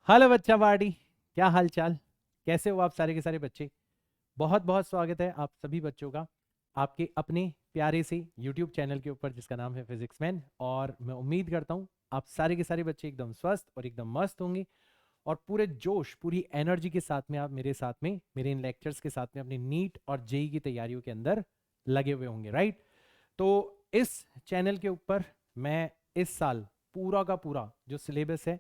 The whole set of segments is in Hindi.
हेलो बच्चा पार्टी, क्या हाल चाल? कैसे हो आप सारे के सारे बच्चे? बहुत बहुत स्वागत है आप सभी बच्चों का आपके अपने प्यारे से YouTube चैनल के ऊपर जिसका नाम है फिजिक्स मैन। और मैं उम्मीद करता हूँ आप सारे के सारे बच्चे एकदम स्वस्थ और एकदम मस्त होंगे और पूरे जोश पूरी एनर्जी के साथ में आप मेरे साथ में मेरे इन लेक्चर्स के साथ में अपनी नीट और जेई की तैयारियों के अंदर लगे हुए होंगे, राइट? तो इस चैनल के ऊपर मैं इस साल पूरा का पूरा जो सिलेबस है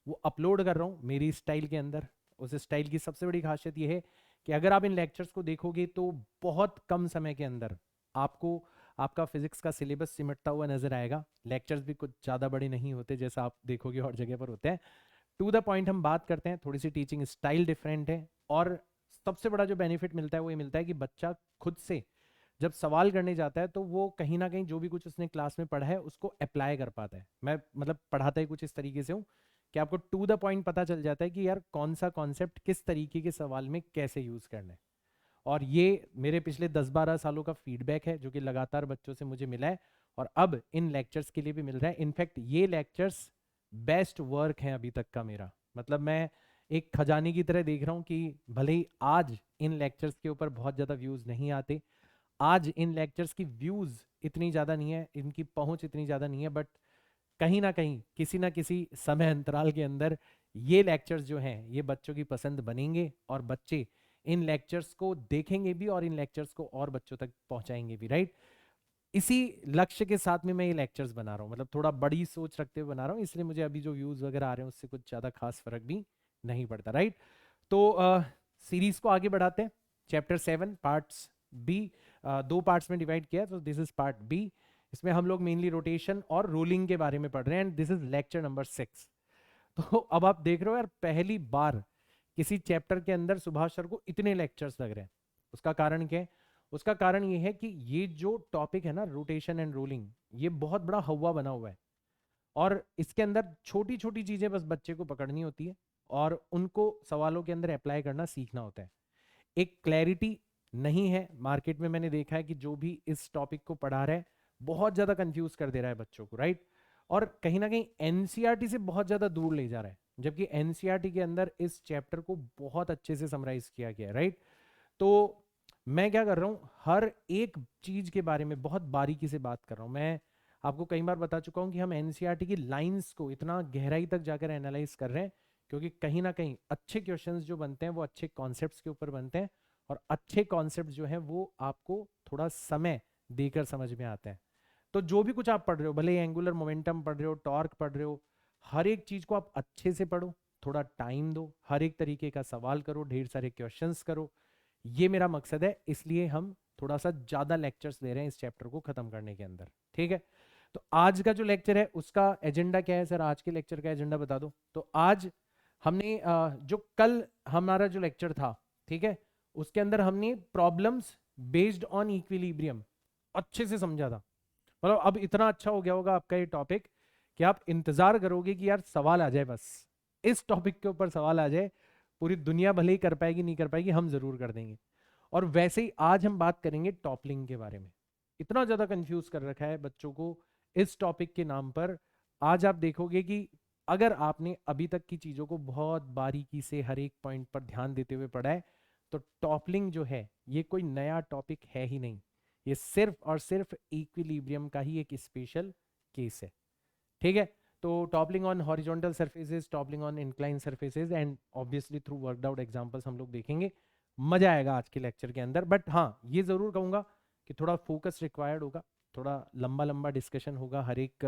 वो अपलोड कर रहा हूँ मेरी स्टाइल के अंदर। उस स्टाइल की सबसे बड़ी खासियत ये है कि अगर आप इन लेक्चर्स को देखोगे तो बहुत कम समय के अंदर आपको आपका फिजिक्स का सिलेबस सिमटता हुआ नजर आएगा। लेक्चर्स भी कुछ ज़्यादा बड़े नहीं होते जैसा आप देखोगे और जगह पर होते हैं। टू द पॉइंट हम बात करते हैं, थोड़ी सी टीचिंग स्टाइल डिफरेंट है। और सबसे बड़ा जो बेनिफिट मिलता है वो ये मिलता है कि बच्चा खुद से जब सवाल करने जाता है तो वो कहीं ना कहीं जो भी कुछ उसने क्लास में पढ़ा है उसको अप्लाई कर पाता है। मैं मतलब पढ़ाता ही कुछ इस तरीके से हूँ कि आपको टू द पॉइंट पता चल जाता है कि यार कौन सा कॉन्सेप्ट किस तरीके के सवाल में कैसे यूज करना है। और ये मेरे पिछले 10-12 सालों का फीडबैक है जो कि लगातार बच्चों से मुझे मिला है और अब इन लेक्चर्स के लिए भी मिल रहा है। इनफैक्ट ये लेक्चर्स बेस्ट वर्क हैं अभी तक का मेरा। मतलब मैं एक खजाने की तरह देख रहा हूँ कि भले ही आज इन लेक्चर्स के ऊपर बहुत ज़्यादा व्यूज़ नहीं आते, आज इन लेक्चर्स की व्यूज़ इतनी ज़्यादा नहीं है, इनकी पहुंच इतनी ज़्यादा नहीं है, बट कहीं ना कहीं किसी ना किसी समय अंतराल के अंदर ये लेक्चर्स जो हैं ये बच्चों की पसंद बनेंगे और बच्चे इन लेक्चर्स को देखेंगे भी और इन लेक्चर्स को और बच्चों तक पहुंचाएंगे भी, राइट? इसी लक्ष्य के साथ में मैं ये लेक्चर्स बना रहा हूँ, मतलब थोड़ा बड़ी सोच रखते हुए बना रहा हूँ, इसलिए मुझे अभी जो व्यूज वगैरह आ रहे हैं उससे कुछ ज़्यादा खास फर्क भी नहीं पड़ता, राइट? तो सीरीज को आगे बढ़ाते हैं। चैप्टर 7 पार्ट्स बी, दो पार्ट्स में डिवाइड किया है, तो दिस इज पार्ट बी। इसमें हम लोग मेनली रोटेशन और रोलिंग के बारे में पढ़ रहे हैं and this is lecture number 6। तो अब आप देख रहे हो यार, पहली बार किसी चैप्टर के अंदर सुभाष सर को इतने लेक्चर्स लग रहे हैं। उसका कारण क्या है? उसका कारण ये है कि ये जो टॉपिक है ना, रोटेशन एंड रोलिंग, ये बहुत बड़ा हवा बना हुआ है और इसके अंदर छोटी छोटी चीजें बस बच्चे को पकड़नी होती है और उनको सवालों के अंदर अप्लाई करना सीखना होता है। एक क्लैरिटी नहीं है मार्केट में, मैंने देखा है कि जो भी इस टॉपिक को पढ़ा रहा है बहुत ज्यादा कंफ्यूज कर दे रहा है बच्चों को, राइट? और कहीं ना कहीं एनसीईआरटी से बहुत ज्यादा दूर ले जा रहा है, जबकि एनसीईआरटी के अंदर इस चैप्टर को बहुत अच्छे से समराइज किया गया है, राइट? तो मैं क्या कर रहा हूँ, हर एक चीज के बारे में बहुत बारीकी से बात कर रहा हूँ। मैं आपको कई बार बता चुका हूँ कि हम एनसीईआरटी की लाइंस को इतना गहराई तक जाकर एनालाइज कर रहे हैं क्योंकि कहीं ना कहीं अच्छे क्वेश्चंस जो बनते हैं वो अच्छे कॉन्सेप्ट्स के ऊपर बनते हैं और अच्छे कॉन्सेप्ट जो है वो आपको थोड़ा समय देकर समझ में आते हैं। तो जो भी कुछ आप पढ़ रहे हो, भले एंगुलर मोमेंटम पढ़ रहे हो, टॉर्क पढ़ रहे हो, हर एक चीज को आप अच्छे से पढ़ो, थोड़ा टाइम दो, हर एक तरीके का सवाल करो, ढेर सारे क्वेश्चंस करो। ये मेरा मकसद है, इसलिए हम थोड़ा सा ज्यादा लेक्चर्स ले रहे हैं इस चैप्टर को खत्म करने के अंदर, ठीक है? तो आज का जो लेक्चर है उसका एजेंडा क्या है? सर आज के लेक्चर का एजेंडा बता दो। तो आज हमने जो कल हमारा जो लेक्चर था, ठीक है, उसके अंदर हमने प्रॉब्लम्स बेस्ड ऑन इक्विलिब्रियम अच्छे से समझा था। मतलब अब इतना अच्छा हो गया होगा आपका ये टॉपिक कि आप इंतजार करोगे कि यार सवाल आ जाए, बस इस टॉपिक के ऊपर सवाल आ जाए। पूरी दुनिया भले ही कर पाएगी नहीं कर पाएगी, हम जरूर कर देंगे। और वैसे ही आज हम बात करेंगे टॉपलिंग के बारे में। इतना ज्यादा कंफ्यूज कर रखा है बच्चों को इस टॉपिक के नाम पर। आज आप देखोगे कि अगर आपने अभी तक की चीजों को बहुत बारीकी से हर एक पॉइंट पर ध्यान देते हुए पढ़ा है तो टॉपलिंग जो है ये कोई नया टॉपिक है ही नहीं। ये सिर्फ और सिर्फ इक्विलिब्रियम का ही एक स्पेशल केस है, ठीक है? तो toppling on horizontal surfaces, toppling on incline surfaces and obviously through worked out examples हम लोग देखेंगे। मजा आएगा आज के लेक्चर के अंदर, बट हाँ ये जरूर कहूंगा कि थोड़ा फोकस रिक्वायर्ड होगा, थोड़ा लंबा लंबा डिस्कशन होगा हर एक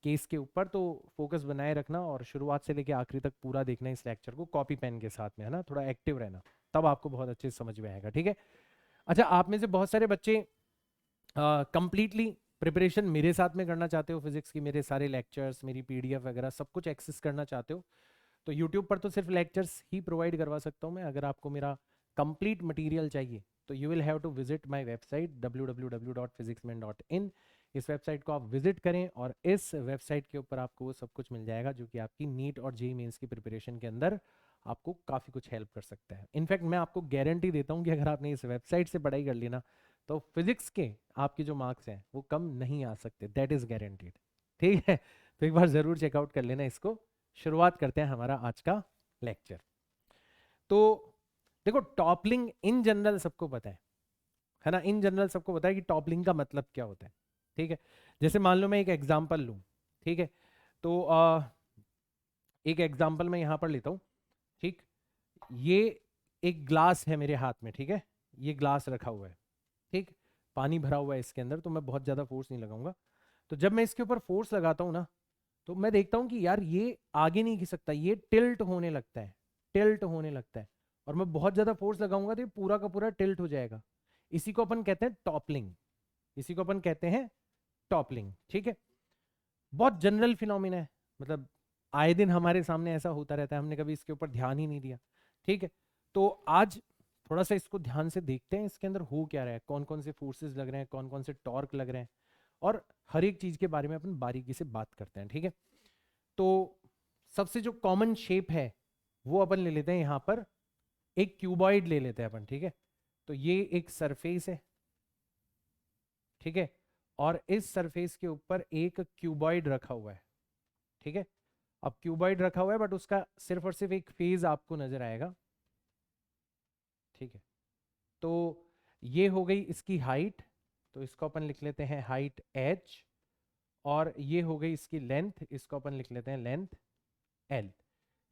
केस के ऊपर। तो फोकस बनाए रखना और शुरुआत से लेकर आखिरी तक पूरा देखना इस लेक्चर को कॉपी पेन के साथ में, है ना? थोड़ा एक्टिव रहना, तब आपको बहुत अच्छे से समझ में आएगा, ठीक है? अच्छा, आप में से बहुत सारे बच्चे कंप्लीटली प्रिपरेशन मेरे साथ में करना चाहते हो, फिजिक्स की मेरे सारे लेक्चर्स, मेरी पीडीएफ वगैरह सब कुछ एक्सेस करना चाहते हो, तो यूट्यूब पर तो सिर्फ लेक्चर्स ही प्रोवाइड करवा सकता हूँ मैं। अगर आपको मेरा कंप्लीट मटेरियल चाहिए तो you will have to visit my website www.physicsman.in। इस वेबसाइट को आप विजिट करें और इस वेबसाइट के ऊपर आपको वो सब कुछ मिल जाएगा जो कि आपकी नीट और जेईई मेंस की प्रिपरेशन के अंदर आपको काफ़ी कुछ हेल्प कर सकता है। इनफैक्ट मैं आपको गारंटी देता हूँ कि अगर आपने इस वेबसाइट से पढ़ाई कर ली ना तो फिजिक्स के आपके जो मार्क्स हैं वो कम नहीं आ सकते, दैट इज गारंटीड, ठीक है? तो एक बार जरूर चेकआउट कर लेना इसको। शुरुआत करते हैं हमारा आज का लेक्चर। तो देखो टॉपलिंग इन जनरल सबको पता है ना, इन जनरल सबको पता है कि टॉपलिंग का मतलब क्या होता है, ठीक है। जैसे मान लो मैं एक एग्जांपल लूं, ठीक है, तो एक एग्जांपल मैं यहां पर लेता हूं, ठीक। ये एक ग्लास है मेरे हाथ में, ठीक है, ये ग्लास रखा हुआ है, ठीक, पानी भरा हुआ है इसके अंदर, तो मैं बहुत ज्यादा फोर्स नहीं लगाऊंगा। तो जब मैं इसके ऊपर फोर्स लगाता हूं ना, तो मैं देखता हूं कि यार ये आगे नहीं खिसकता, ये टिल्ट होने लगता है, टिल्ट होने लगता है। और मैं बहुत ज्यादा फोर्स लगाऊंगा तो ये पूरा का पूरा टिल्ट हो जाएगा। इसी को अपन कहते हैं टॉपलिंग, इसी को अपन कहते हैं टॉपलिंग, ठीक है। बहुत जनरल फिनोमिना है, मतलब आए दिन हमारे सामने ऐसा होता रहता है, हमने कभी इसके ऊपर ध्यान ही नहीं दिया, ठीक है। तो आज थोड़ा सा इसको ध्यान से देखते हैं, इसके अंदर हो क्या रहा है, कौन कौन से फोर्सेस लग रहे हैं, कौन कौन से टॉर्क लग रहे हैं, और हर एक चीज के बारे में अपन बारीकी से बात करते हैं, ठीक है। तो सबसे जो कॉमन शेप है वो अपन ले लेते हैं यहां पर, एक क्यूबॉइड ले लेते हैं अपन, ठीक है। तो ये एक सरफेस है, ठीक है, और इस सरफेस के ऊपर एक क्यूबॉइड रखा हुआ है, ठीक है। अब क्यूबॉइड रखा हुआ है बट उसका सिर्फ और सिर्फ एक फेज आपको नजर आएगा, ठीक है। तो ये हो गई इसकी हाइट, तो इसको अपन लिख लेते हैं हाइट h, और ये हो गई इसकी लेंथ, इसको अपन लिख लेते हैं लेंथ l।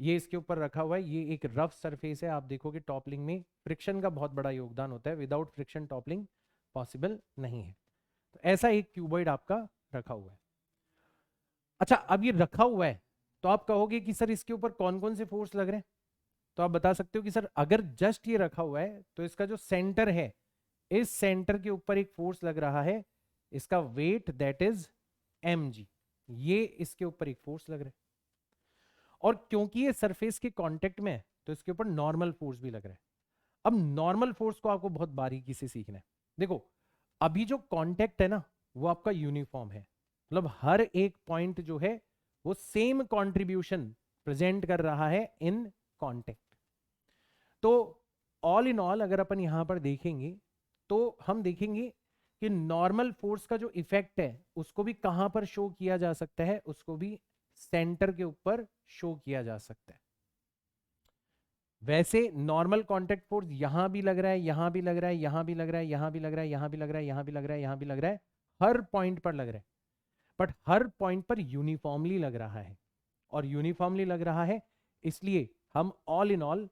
ये इसके ऊपर रखा हुआ है, ये एक रफ सरफेस है। आप देखोगे टॉपलिंग में फ्रिक्शन का बहुत बड़ा योगदान होता है, विदाउट फ्रिक्शन टॉपलिंग पॉसिबल नहीं है। तो ऐसा एक क्यूबॉइड आपका रखा हुआ है। अच्छा, अब ये रखा हुआ है तो आप कहोगे कि सर इसके ऊपर कौन कौन से फोर्स लग रहे हैं, तो आप बता सकते हो कि सर अगर जस्ट ये रखा हुआ है तो इसका जो सेंटर है, इस सेंटर के ऊपर एक फोर्स लग रहा है, इसका वेट दैट इज mg, ये इसके ऊपर एक फोर्स लग रहा है। और क्योंकि ये सरफेस के कांटेक्ट में है तो इसके ऊपर नॉर्मल फोर्स भी लग रहा है। अब नॉर्मल फोर्स को आपको बहुत बारीकी से सीखना है। देखो अभी जो कांटेक्ट है ना वो आपका यूनिफॉर्म है, मतलब हर एक पॉइंट जो है वो सेम कंट्रीब्यूशन प्रेजेंट कर रहा है इन कांटेक्ट। तो ऑल इन ऑल अगर अपन यहां पर देखेंगे तो हम देखेंगे कि नॉर्मल फोर्स का जो इफेक्ट है उसको भी कहां पर शो किया जा सकता है, उसको भी सेंटर के ऊपर शो किया जा सकता है। वैसे नॉर्मल कांटेक्ट फोर्स यहां भी लग रहा है, यहां भी लग रहा है, यहां भी लग रहा है, यहां भी लग रहा है, यहां भी लग रहा है, यहां भी लग रहा है, यहां भी लग रहा है, हर पॉइंट पर लग रहा है, बट हर पॉइंट पर यूनिफॉर्मली लग रहा है। और यूनिफॉर्मली लग रहा है इसलिए हम ऑल इन ऑल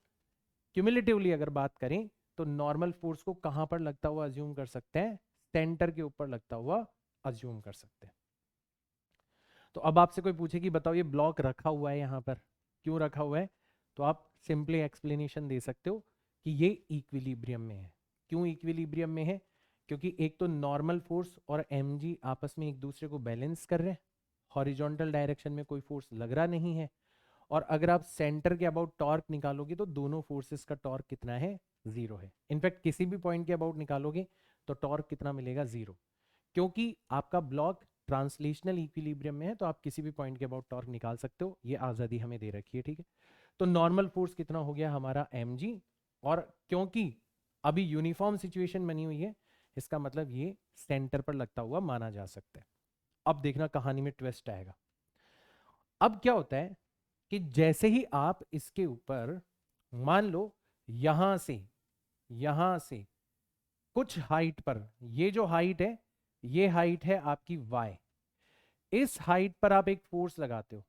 क्यूमुलेटिवली अगर बात करें तो नॉर्मल फोर्स को कहां पर लगता हुआ अज्यूम कर सकते हैं, सेंटर के ऊपर लगता हुआ अज्यूम कर सकते हैं। तो अब आपसे कोई पूछे कि बताओ ये ब्लॉक रखा हुआ है यहां पर, क्यों रखा हुआ है, तो आप सिंपली एक्सप्लेनेशन दे सकते हो कि ये इक्विलिब्रियम में है। क्यों इक्विलिब्रियम में है, क्योंकि एक तो नॉर्मल फोर्स और mg आपस में एक दूसरे को बैलेंस कर रहे हैं, हॉरिजॉन्टल डायरेक्शन में कोई फोर्स लग रहा नहीं है। और अगर आप सेंटर के अबाउट टॉर्क निकालोगे तो दोनों फोर्सेस का टॉर्क कितना है, जीरो है। इनफैक्ट किसी भी पॉइंट के अबाउट निकालोगे तो टॉर्क कितना मिलेगा, जीरो। क्योंकि आपका ब्लॉक ट्रांसलेशनल इक्विलिब्रियम में है तो आप किसी भी पॉइंट के अबाउट टॉर्क निकाल सकते हो, ये आजादी हमें दे रखी है, ठीक है। तो नॉर्मल फोर्स कितना हो गया हमारा mg, और क्योंकि अभी यूनिफॉर्म सिचुएशन बनी हुई है इसका मतलब ये सेंटर पर लगता हुआ माना जा सकता है। अब देखना कहानी में ट्विस्ट आएगा। अब क्या होता है कि जैसे ही आप इसके ऊपर मान लो यहां से कुछ हाइट पर, ये जो हाइट है ये हाइट है आपकी y, इस हाइट पर आप एक फोर्स लगाते हो,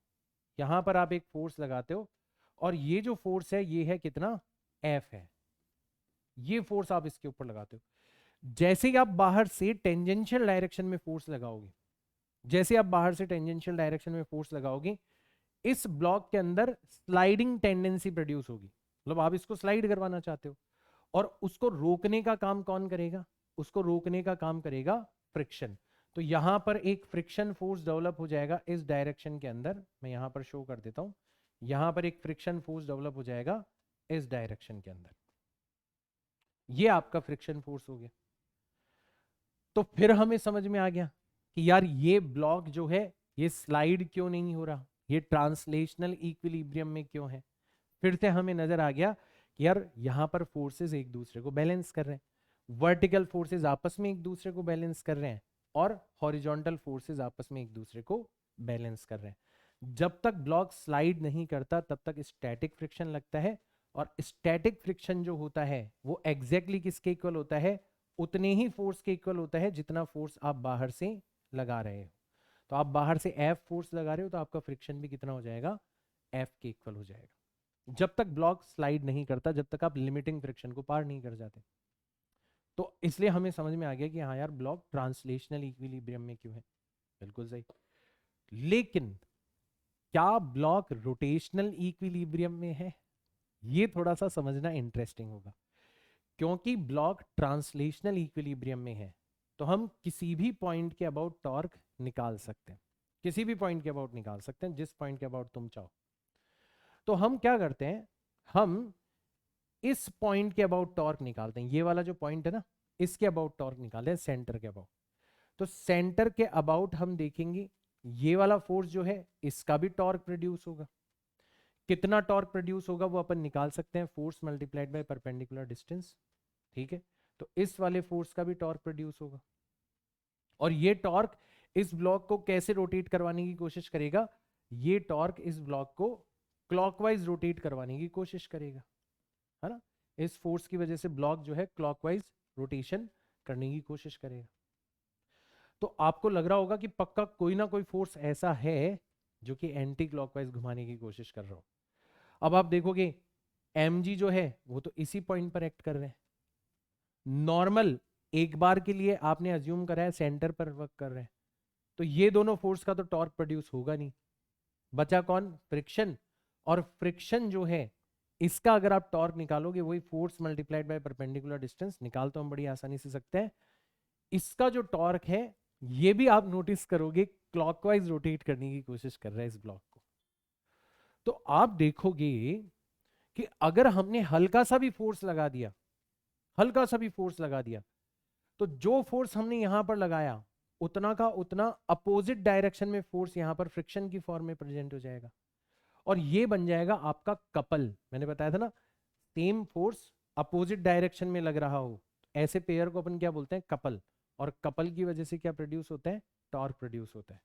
यहां पर आप एक फोर्स लगाते हो, और ये जो फोर्स है ये है कितना, F है। ये फोर्स आप इसके ऊपर लगाते हो। जैसे ही आप बाहर से टेंजेंशियल डायरेक्शन में फोर्स लगाओगे, जैसे आप बाहर से टेंजेंशियल डायरेक्शन में फोर्स लगाओगे, इस ब्लॉक के अंदर स्लाइडिंग टेंडेंसी प्रोड्यूस होगी, मतलब आप इसको स्लाइड करवाना चाहते हो, और उसको रोकने का काम कौन करेगा, उसको रोकने का काम करेगा फ्रिक्शन। तो यहां पर एक फ्रिक्शन फोर्स डेवलप हो जाएगा इस डायरेक्शन के अंदर, मैं यहां पर शो कर देता हूं, यहां पर एक फ्रिक्शन फोर्स डेवलप हो जाएगा इस डायरेक्शन के अंदर, ये आपका फ्रिक्शन फोर्स हो गया। तो फिर हमें समझ में आ गया कि यार ये ब्लॉक जो है ये स्लाइड क्यों नहीं हो रहा, ये ट्रांसलेशनल इक्विलिब्रियम में क्यों है। फिर से हमें नजर आ गया कि यार यहां पर फोर्सेस एक दूसरे को बैलेंस कर रहे हैं, वर्टिकल फोर्सेस आपस में एक दूसरे को बैलेंस कर रहे हैं, और हॉरिजॉन्टल फोर्सेस आपस में एक दूसरे को बैलेंस कर रहे हैं। जब तक ब्लॉक स्लाइड नहीं करता तब तक स्टैटिक फ्रिक्शन लगता है, और स्टैटिक फ्रिक्शन जो होता है वो एग्जैक्टली किसके इक्वल होता है, उतने ही फोर्स के इक्वल होता है जितना फोर्स आप बाहर से लगा रहे हो। तो आप बाहर से F फोर्स लगा रहे हो तो आपका फ्रिक्शन भी कितना हो जाएगा, F के इक्वल हो जाएगा, जब तक ब्लॉक स्लाइड नहीं करता, जब तक आप लिमिटिंग फ्रिक्शन को पार नहीं कर जाते। तो इसलिए हमें समझ में आ गया कि हाँ यार ब्लॉक ट्रांसलेशनल इक्विलिब्रियम में क्यों है, बिल्कुल सही। लेकिन क्या ब्लॉक रोटेशनल इक्विलिब्रियम में है, ये थोड़ा सा समझना इंटरेस्टिंग होगा। क्योंकि ब्लॉक ट्रांसलेशनल इक्विलिब्रियम में है तो हम किसी भी पॉइंट के अबाउट टॉर्क निकाल सकते हैं, किसी भी पॉइंट के अबाउट निकाल सकते हैं, जिस पॉइंट के अबाउट तुम चाहो। तो हम क्या करते हैं, हम इस पॉइंट के अबाउट टॉर्क निकालते हैं, ये वाला जो पॉइंट है ना, इसके अबाउट टॉर्क निकालते हैं, सेंटर के अबाउट। तो सेंटर के अबाउट हम देखेंगे ये वाला फोर्स जो है इसका भी टॉर्क प्रोड्यूस होगा। कितना टॉर्क प्रोड्यूस होगा वो अपन निकाल सकते हैं, force multiplied by perpendicular distance. ठीक है, तो इस वाले फोर्स का भी टॉर्क प्रोड्यूस होगा, और ये टॉर्क इस ब्लॉक को कैसे रोटेट करवाने की कोशिश करेगा, ये टॉर्क इस ब्लॉक को क्लॉकवाइज रोटेट करवाने की कोशिश करेगा, है ना। इस फोर्स की वजह से ब्लॉक जो है क्लॉकवाइज रोटेशन करने की कोशिश करेगा। तो आपको लग रहा होगा कि पक्का कोई ना कोई फोर्स ऐसा है जो कि एंटी क्लॉकवाइज घुमाने की कोशिश कर रहा हो। अब आप देखोगे mg जो है वो तो इसी पॉइंट पर एक्ट कर रहे हैं, नॉर्मल एक बार के लिए आपने अज्यूम करा है सेंटर पर वर्क कर रहे हैं, तो ये दोनों फोर्स का तो टॉर्क प्रोड्यूस होगा नहीं, बचा कौन, फ्रिक्शन। और फ्रिक्शन जो है इसका अगर आप टॉर्क निकालोगे वही force multiplied by perpendicular distance, निकाल तो हम बड़ी आसानी से सकते हैं। इसका जो टॉर्क है ये भी आप नोटिस करोगे क्लॉकवाइज रोटेट करने की कोशिश कर रहा है इस ब्लॉक को। तो आप देखोगे कि अगर हमने हल्का सा भी फोर्स लगा दिया, हल्का सा भी फोर्स लगा दिया, तो जो फोर्स हमने यहां पर लगाया उतना का उतना अपोजिट डायरेक्शन में फोर्स यहां पर फ्रिक्शन की फॉर्म में प्रेजेंट हो जाएगा, और ये बन जाएगा आपका कपल। मैंने बताया था ना, सेम फोर्स अपोजिट डायरेक्शन में लग रहा हो, ऐसे पेयर को अपन क्या बोलते हैं, कपल। और कपल की वजह से क्या प्रोड्यूस होता है, टॉर्क प्रोड्यूस होता है।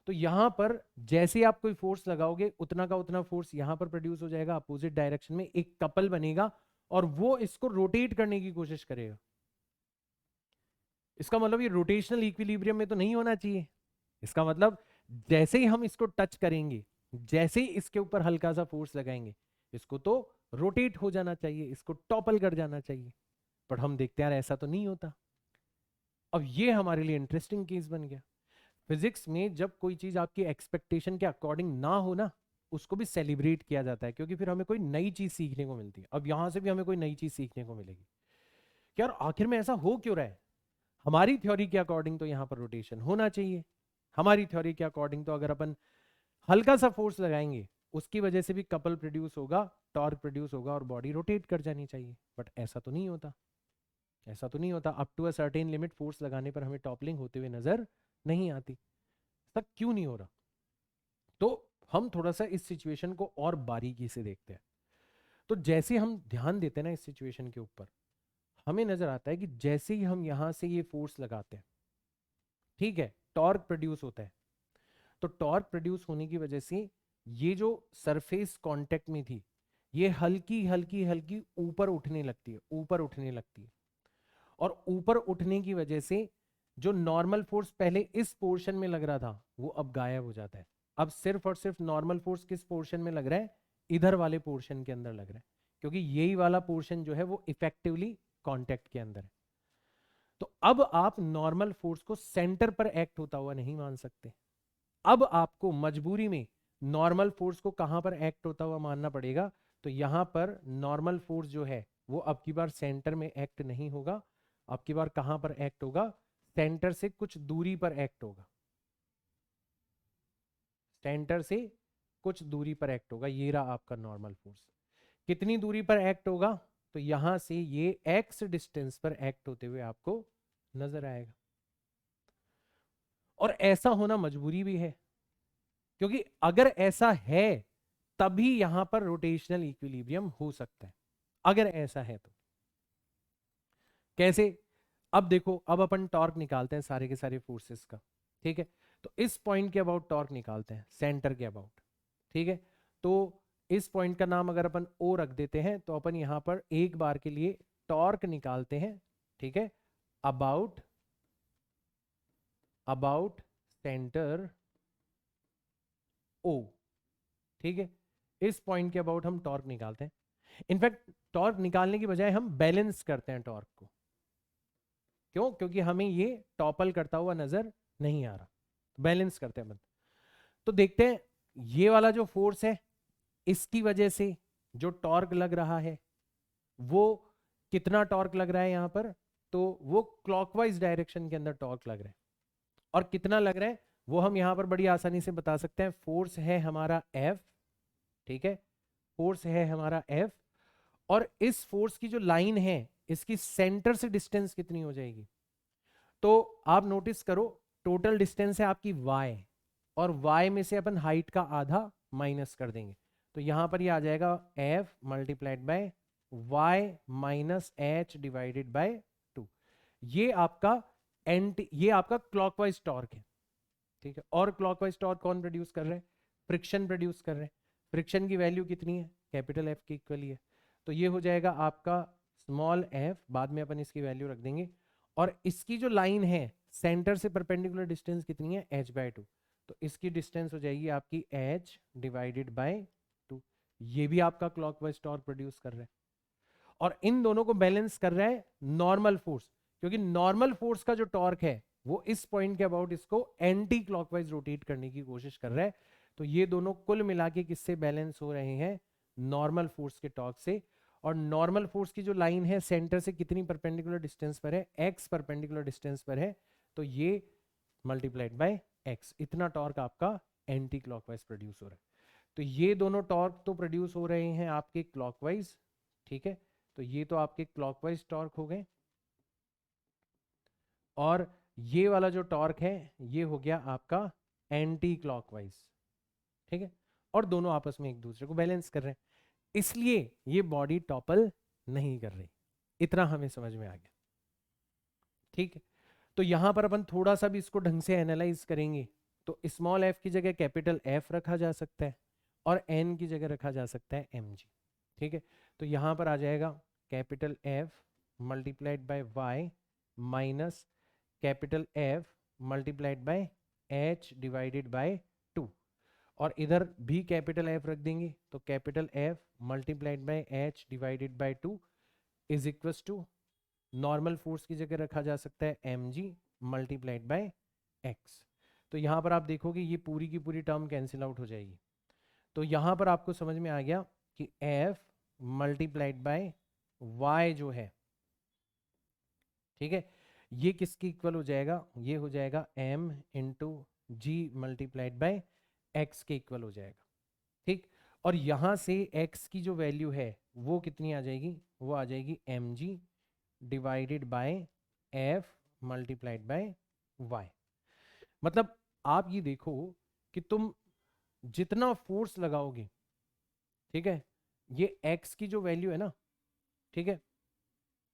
तो यहां पर जैसे ही आप कोई फोर्स लगाओगे उतना का उतना फोर्स यहां पर प्रोड्यूस हो जाएगा अपोजिट डायरेक्शन में, एक कपल बनेगा और वो इसको रोटेट करने की कोशिश करेगा। इसका मतलब ये रोटेशनल इक्विलिब्रियम में तो नहीं होना चाहिए। इसका मतलब जैसे ही हम इसको टच करेंगे, जैसे ही इसके ऊपर हल्का सा फोर्स लगाएंगे, इसको तो रोटेट हो जाना चाहिए, इसको टॉपल कर जाना चाहिए। पर हम देखते हैं यार ऐसा तो नहीं होता। अब ये हमारे लिए इंटरेस्टिंग केस बन गया। फिजिक्स में जब कोई चीज आपकी एक्सपेक्टेशन के अकॉर्डिंग ना हो ना, उसको भी सेलिब्रेट किया जाता है, क्योंकि फिर हमें कोई नई चीज सीखने को मिलती है। अब यहां से भी हमें कोई नई चीज सीखने को मिलेगी कि यार आखिर में ऐसा हो क्यों रहा है। हमारी थ्योरी के अकॉर्डिंग तो यहां पर रोटेशन होना चाहिए, हमारी थ्योरी के अकॉर्डिंग तो अगर अपन हल्का सा फोर्स लगाएंगे उसकी वजह से भी कपल प्रोड्यूस होगा, टॉर्क प्रोड्यूस होगा और बॉडी रोटेट कर जानी चाहिए। बट ऐसा तो नहीं होता, ऐसा तो नहीं होता। Up to a certain limit force लगाने पर हमें टॉपलिंग होते हुए नजर नहीं आती। तक क्यों नहीं हो रहा, तो हम थोड़ा सा इस सिचुएशन को और बारीकी से देखते हैं। तो जैसे हम ध्यान देते हैं ना इस सिचुएशन के ऊपर, हमें नजर आता है कि जैसे ही हम यहां से ये फोर्स लगाते हैं, ठीक है, टॉर्क प्रोड्यूस होता है। तो टॉर्क प्रोड्यूस होने की वजह से ये जो सरफेस कांटेक्ट में थी ये हल्की हल्की हल्की ऊपर उठने लगती है, ऊपर उठने लगती है। और ऊपर उठने की वजह से जो नॉर्मल फोर्स पहले इस पोर्शन में लग रहा था वो अब गायब हो जाता है। अब सिर्फ और सिर्फ नॉर्मल फोर्स किस पोर्शन में लग रहा है, इधर वाले पोर्शन के अंदर लग रहा है, क्योंकि यही वाला पोर्शन जो है वो इफेक्टिवली कांटेक्ट के अंदर है। तो अब आप नॉर्मल फोर्स को सेंटर पर एक्ट होता हुआ नहीं मान सकते। अब आपको मजबूरी में नॉर्मल फोर्स को कहां पर एक्ट होता हुआ मानना पड़ेगा, तो यहां पर नॉर्मल फोर्स जो है वो अब की बार सेंटर में एक्ट नहीं होगा, अब की बार कहां पर एक्ट होगा, सेंटर से कुछ दूरी पर एक्ट होगा, सेंटर से कुछ दूरी पर एक्ट होगा। ये रहा आपका नॉर्मल फोर्स। कितनी दूरी पर एक्ट होगा, तो यहां से ये एक्स डिस्टेंस पर एक्ट होते हुए आपको नजर आएगा। और ऐसा होना मजबूरी भी है, क्योंकि अगर ऐसा है तभी यहां पर रोटेशनल इक्विलिब्रियम हो सकता है। अगर ऐसा है तो कैसे, अब देखो, अब अपन टॉर्क निकालते हैं सारे के सारे फोर्सेस का, ठीक है। तो इस पॉइंट के अबाउट टॉर्क निकालते हैं, सेंटर के अबाउट। ठीक है, तो इस पॉइंट का नाम अगर अपन ओ रख देते हैं तो अपन यहां पर एक बार के लिए टॉर्क निकालते हैं। ठीक है, अबाउट सेंटर ओ। ठीक है, इस पॉइंट के अबाउट हम टॉर्क निकालते हैं। इनफैक्ट टॉर्क निकालने की बजाय हम बैलेंस करते हैं टॉर्क को। क्यों? क्योंकि हमें ये टॉपल करता हुआ नजर नहीं आ रहा, बैलेंस करते हैं। तो देखते हैं ये वाला जो फोर्स है, इसकी वजह से जो टॉर्क लग रहा है वो कितना टॉर्क लग रहा है यहां पर, तो वो क्लॉकवाइज डायरेक्शन के अंदर टॉर्क लग रहा है। और कितना लग रहा है वो हम यहां पर बड़ी आसानी से बता सकते हैं। फोर्स है हमारा F, ठीक है, फोर्स है हमारा F, और इस फोर्स की जो लाइन है इसकी सेंटर से डिस्टेंस कितनी हो जाएगी, तो आप नोटिस करो टोटल डिस्टेंस है आपकी y, और y में से अपन हाइट का आधा माइनस कर देंगे, तो यहां पर ये आ जाएगा F multiplied by y minus h divided by 2। ये आपका ये आपका क्लॉकवाइज टॉर्क है। ठीक है, और क्लॉकवाइज टॉर्क कौन प्रोड्यूस कर रहे हैं? फ्रिक्शन प्रोड्यूस कर रहे हैं। फ्रिक्शन की वैल्यू कितनी है? कैपिटल F के इक्वल ही है, तो ये हो जाएगा आपका स्मॉल f, बाद में अपन इसकी वैल्यू रख देंगे। और इसकी जो लाइन है सेंटर से परपेंडिकुलर डिस्टेंस कितनी है? h/2, तो इसकी डिस्टेंस हो जाएगी आपकी h डिवाइडेड बाय 2। ये भी आपका क्लॉकवाइज टॉर्क प्रोड्यूस कर रहा है, और इन दोनों को बैलेंस कर रहा है नॉर्मल फोर्स, क्योंकि नॉर्मल फोर्स का जो टॉर्क है वो इस पॉइंट के अबाउट इसको एंटी क्लॉकवाइज रोटेट करने की कोशिश कर रहा है। तो ये दोनों कुल मिला के किससे बैलेंस हो रहे हैं? नॉर्मल फोर्स के टॉर्क से। और नॉर्मल फोर्स की जो लाइन है सेंटर से कितनी परपेंडिकुलर डिस्टेंस पर है? x परपेंडिकुलर डिस्टेंस पर है, तो ये मल्टीप्लाइड बाय x, इतना टॉर्क आपका एंटी क्लॉकवाइज प्रोड्यूस हो रहा है। तो ये दोनों टॉर्क तो प्रोड्यूस हो रहे हैं आपके क्लॉकवाइज। ठीक है, तो ये तो आपके क्लॉकवाइज टॉर्क हो गए, और ये वाला जो टॉर्क है ये हो गया आपका एंटी क्लॉकवाइज। ठीक है, और दोनों आपस में एक दूसरे को बैलेंस कर रहे हैं, इसलिए ये बॉडी टॉपल नहीं कर रही। इतना हमें समझ में आ गया। ठीक है, तो यहां पर अपन थोड़ा सा भी इसको ढंग से एनालाइज करेंगे तो स्मॉल f की जगह कैपिटल F रखा जा सकता है, और n की जगह रखा जा सकता है mg। ठीक है, तो यहां पर आ जाएगा capital F multiplied by y minus capital F multiplied by h divided by 2, और इधर भी कैपिटल F रख देंगे, तो capital F multiplied by h divided by 2 is equal to normal force की जगह रखा जा सकता है mg मल्टीप्लाइड बाय x। तो यहां पर आप देखोगे ये पूरी की पूरी टर्म कैंसिल आउट हो जाएगी, तो यहां पर आपको समझ में आ गया कि f मल्टीप्लाइड बाय y जो है, ठीक है, ये किसके इक्वल हो जाएगा? ये हो जाएगा m into g multiplied by x के इक्वल हो जाएगा। ठीक, और यहां से x की जो वैल्यू है वो कितनी आ जाएगी? वो आ जाएगी mg divided by f multiplied by y। मतलब आप ये देखो कि तुम जितना फोर्स लगाओगे, ठीक है, ये x की जो वैल्यू है ना, ठीक है,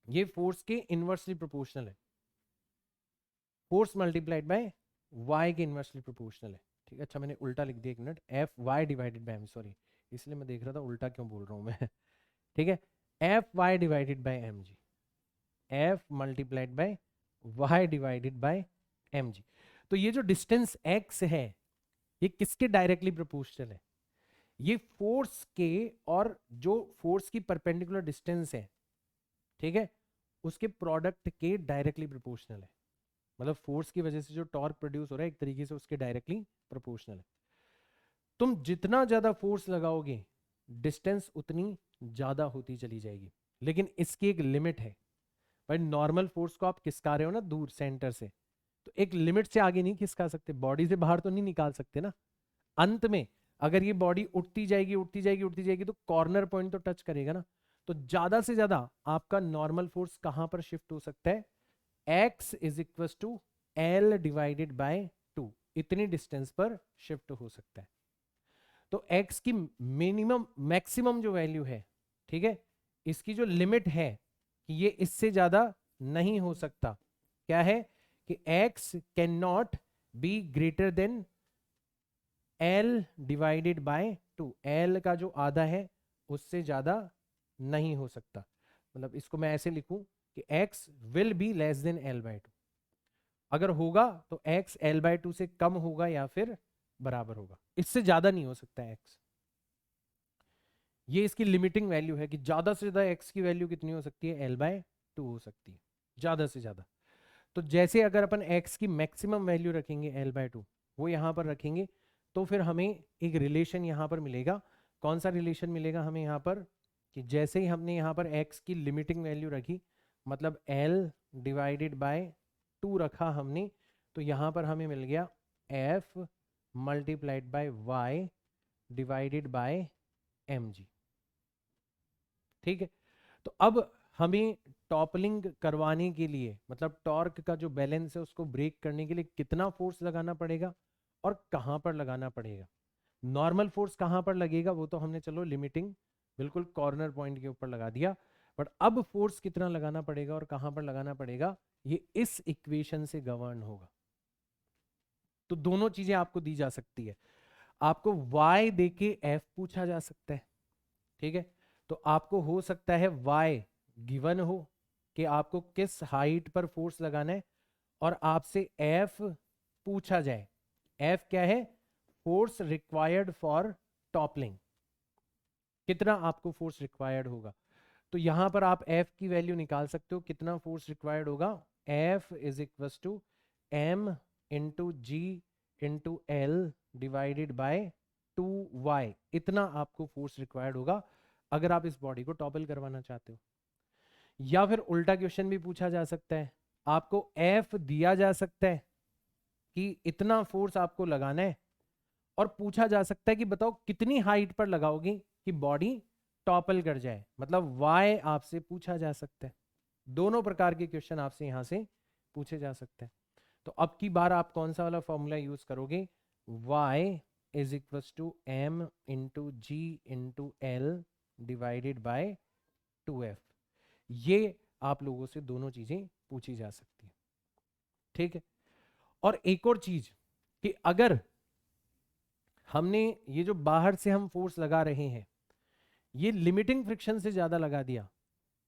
ये फोर्स के इनवर्सली प्रोपोर्शनल है, फोर्स मल्टीप्लाइड बाय y के इनवर्सली प्रोपोर्शनल है। ठीक है, अच्छा मैंने उल्टा लिख दिया, एक minute, f y divided by m, sorry, इसलिए मैं देख रहा था उल्टा क्यों बोल रहा हूं मैं। ठीक है, f y divided by m g, f multiplied by y divided by m g. तो ये जो डिस्टेंस x है ये किसके डायरेक्टली प्रोपोर्शनल है? ये फोर्स के, और जो फोर्स की परपेंडिकुलर डिस्टेंस है, ठीक है, उसके प्रोडक्ट के डायरेक्टली प्रोपोर्शनल है। मतलब फोर्स की वजह से जो टॉर्क प्रोड्यूस हो रहा है एक तरीके से उसके डायरेक्टली प्रोपोर्शनल है। तुम जितना ज्यादा फोर्स लगाओगे डिस्टेंस उतनी ज्यादा होती चली जाएगी, लेकिन इसकी एक लिमिट है भाई। नॉर्मल फोर्स को आप खिसका रहे हो ना दूर सेंटर से, तो एक लिमिट से आगे नहीं खिसका सकते, बॉडी से बाहर तो नहीं निकाल सकते ना। अंत में अगर ये बॉडी उठती जाएगी उठती जाएगी उठती जाएगी तो कॉर्नर पॉइंट तो टच करेगा ना। तो ज्यादा से ज्यादा आपका नॉर्मल फोर्स कहां पर शिफ्ट हो सकता है? x is equal to l divided by 2, इतनी डिस्टेंस पर शिफ्ट हो सकता है। तो x की मिनिमम मैक्सिमम जो वैल्यू है, ठीक है, इसकी जो लिमिट है कि ये इससे ज्यादा नहीं हो सकता, क्या है कि x can not be greater then L divided by 2। L का जो आधा है उससे ज्यादा नहीं हो सकता। मतलब इसको मैं ऐसे लिखूं कि x will be less than L by 2। अगर होगा तो x एल बाय 2 से कम होगा या फिर बराबर होगा, इससे ज्यादा नहीं हो सकता x। ये इसकी लिमिटिंग वैल्यू है कि ज्यादा से ज्यादा x की वैल्यू कितनी हो सकती है, एल बाय 2 हो सकती है, ज्यादा से ज्यादा। तो जैसे अगर अपन x की मैक्सिमम वैल्यू रखेंगे एल बाय 2, वो यहां पर रखेंगे, तो फिर हमें एक रिलेशन यहां पर मिलेगा। कौन सा रिलेशन मिलेगा हमें यहां पर, कि जैसे ही हमने यहां पर x की लिमिटिंग वैल्यू रखी, मतलब l डिवाइडेड बाय 2 रखा हमने, तो यहां पर हमें मिल गया f multiplied by y divided by mg। ठीक है, तो अब हमें टॉपलिंग करवाने के लिए, मतलब टॉर्क का जो बैलेंस है उसको ब्रेक करने के लिए कितना फोर्स लगाना पड़ेगा और कहां पर लगाना पड़ेगा। नॉर्मल फोर्स कहां पर लगेगा वो तो हमने चलो लिमिटिंग बिल्कुल कॉर्नर पॉइंट के ऊपर लगा दिया, बट अब फोर्स कितना लगाना पड़ेगा और कहां पर लगाना पड़ेगा ये इस इक्वेशन से गवर्न होगा। तो दोनों चीजें आपको दी जा सकती है, आपको y देके f पूछा जा सकता है। ठीक है, तो आपको हो सकता है y गिवन हो कि आपको किस हाइट पर फोर्स लगाना है, और आपसे f पूछा जाए। f क्या है, फोर्स रिक्वायर्ड फॉर टॉपलिंग, कितना आपको फोर्स रिक्वायर्ड होगा। तो यहां पर आप f की वैल्यू निकाल सकते हो, कितना फोर्स रिक्वायर्ड होगा, f is equal to m into g into l divided by 2y। इतना आपको फोर्स रिक्वायर्ड होगा अगर आप इस बॉडी को टॉपल करवाना चाहते हो। या फिर उल्टा क्वेश्चन भी पूछा जा सकता है, आपको f दिया जा सकता है कि इतना फोर्स आपको लगाना है, और पूछा जा सकता है कि बताओ कितनी हाइट पर लगाओगे कि बॉडी टॉपल कर जाए, मतलब y आपसे पूछा जा सकता है। दोनों प्रकार के क्वेश्चन आपसे यहां से पूछे जा सकते हैं। तो अब की बार आप कौन सा वाला फॉर्मूला यूज करोगे, y is equal to m into g into l divided by 2f। ये आप लोगों से दोनों चीजें पूछी जा सकती है। ठीक है, और एक और चीज कि अगर हमने ये जो बाहर से हम फोर्स लगा रहे हैं ये लिमिटिंग फ्रिक्शन से ज्यादा लगा दिया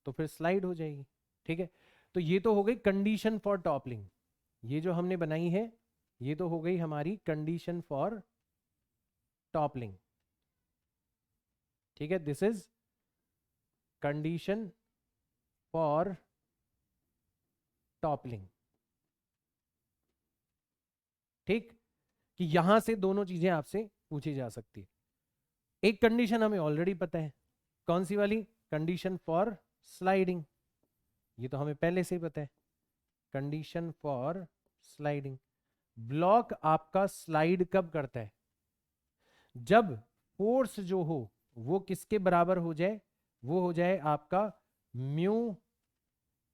तो फिर स्लाइड हो जाएगी। ठीक है, तो ये तो हो गई कंडीशन फॉर टॉपलिंग, ये जो हमने बनाई है ये तो हो गई हमारी कंडीशन फॉर टॉपलिंग। ठीक है, this is condition for toppling. ठीक, कि यहां से दोनों चीजें आपसे पूछी जा सकती है। एक कंडीशन हमें ऑलरेडी पता है, कौन सी वाली, कंडीशन फॉर स्लाइडिंग, ये तो हमें पहले से ही पता है, कंडीशन फॉर स्लाइडिंग। ब्लॉक आपका स्लाइड कब करता है, जब फोर्स जो हो वो किसके बराबर हो जाए, वो हो जाए आपका म्यू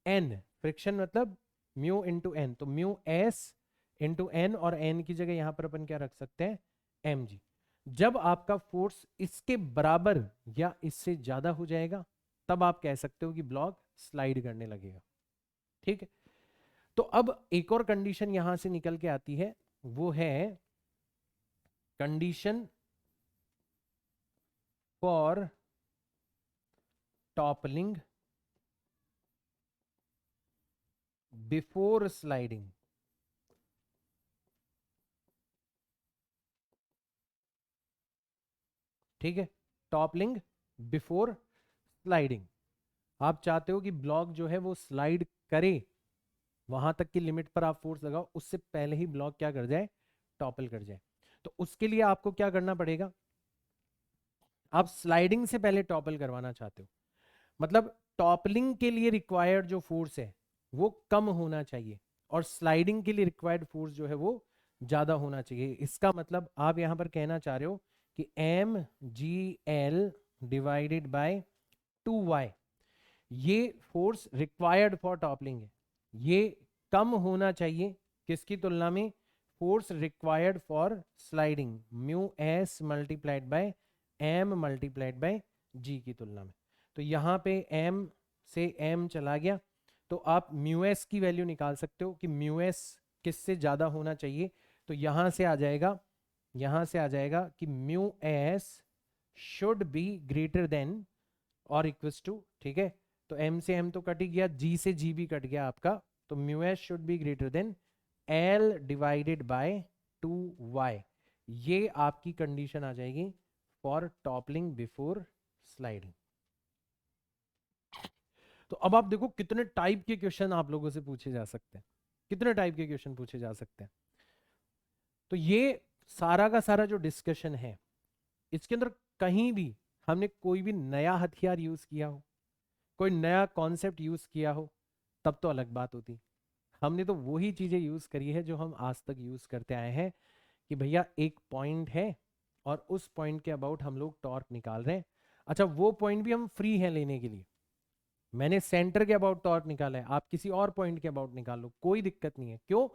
एन, फ्रिक्शन मतलब म्यू इंटू एन, तो म्यू एस इंटू एन, और एन की जगह यहां पर अपन क्या रख सकते हैं, एम जी। जब आपका फोर्स इसके बराबर या इससे ज्यादा हो जाएगा तब आप कह सकते हो कि ब्लॉक स्लाइड करने लगेगा। ठीक है, तो अब एक और कंडीशन यहां से निकल के आती है, वो है condition for toppling before sliding. ठीक है, टॉपलिंग बिफोर स्लाइडिंग, आप चाहते हो कि ब्लॉक जो है वो स्लाइड करे, वहां तक की लिमिट पर आप फोर्स लगाओ, उससे पहले ही ब्लॉक क्या कर जाए, टॉपल कर जाए। तो उसके लिए आपको क्या करना पड़ेगा, आप स्लाइडिंग से पहले टॉपल करवाना चाहते हो, मतलब टॉपलिंग के लिए रिक्वायर्ड जो फोर्स है वो कम होना चाहिए और स्लाइडिंग के लिए रिक्वायर्ड फोर्स जो है वो ज्यादा होना चाहिए। इसका मतलब आप यहां पर कहना चाह रहे हो कि m g l divided by 2y, ये फोर्स रिक्वायर्ड फॉर टॉपलिंग है, ये कम होना चाहिए किसकी तुलना में, force required for sliding, mu s multiplied by m multiplied by g की तुलना में। तो यहाँ पे m से m चला गया, तो आप म्यू एस की वैल्यू निकाल सकते हो कि म्यू एस किससे ज्यादा होना चाहिए, तो यहां से आ जाएगा, यहां से आ जाएगा कि mu S should be greater then और इक्वल्स टू, ठीक है। तो m से m तो कट ही गया, g से g भी कट गया आपका, तो mu S should be greater then l divided by 2y। ये आपकी कंडीशन आ जाएगी फॉर टॉपलिंग बिफोर स्लाइडिंग। तो अब आप देखो कितने टाइप के क्वेश्चन आप लोगों से पूछे जा सकते हैं, कितने टाइप के क्वेश्चन पूछे जा सकते हैं। तो ये सारा का सारा जो डिस्कशन है, इसके अंदर कहीं भी हमने कोई भी नया हथियार यूज किया हो, कोई नया कॉन्सेप्ट यूज किया हो, तब तो अलग बात होती। हमने तो वही चीजें यूज करी है जो हम आज तक यूज करते आए हैं, कि भैया एक पॉइंट है और उस पॉइंट के अबाउट हम लोग टॉर्क निकाल रहे हैं। अच्छा, वो पॉइंट भी हम फ्री हैं लेने के लिए। मैंने सेंटर के अबाउट टॉर्क निकाला है, आप किसी और पॉइंट के अबाउट निकाल लो, कोई दिक्कत नहीं है। क्यों?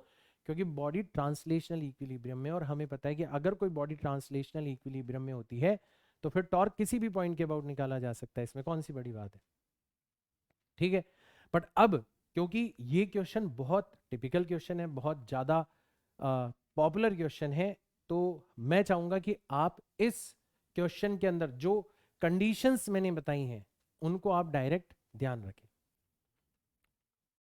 क्योंकि बॉडी ट्रांसलेशनल इक्विलिब्रियम में, और हमें पता है कि अगर कोई बॉडी ट्रांसलेशनल इक्विलिब्रियम में होती है तो फिर टॉर्क किसी भी पॉइंट के अबाउट निकाला जा सकता है, इसमें कौन सी बड़ी बात है, ठीक है। बट अब क्योंकि ये क्वेश्चन बहुत टिपिकल क्वेश्चन है, बहुत ज्यादा पॉपुलर क्वेश्चन है, तो मैं चाहूंगा कि आप इस क्वेश्चन के अंदर जो कंडीशंस मैंने बताई हैं उनको आप डायरेक्ट ध्यान रखें।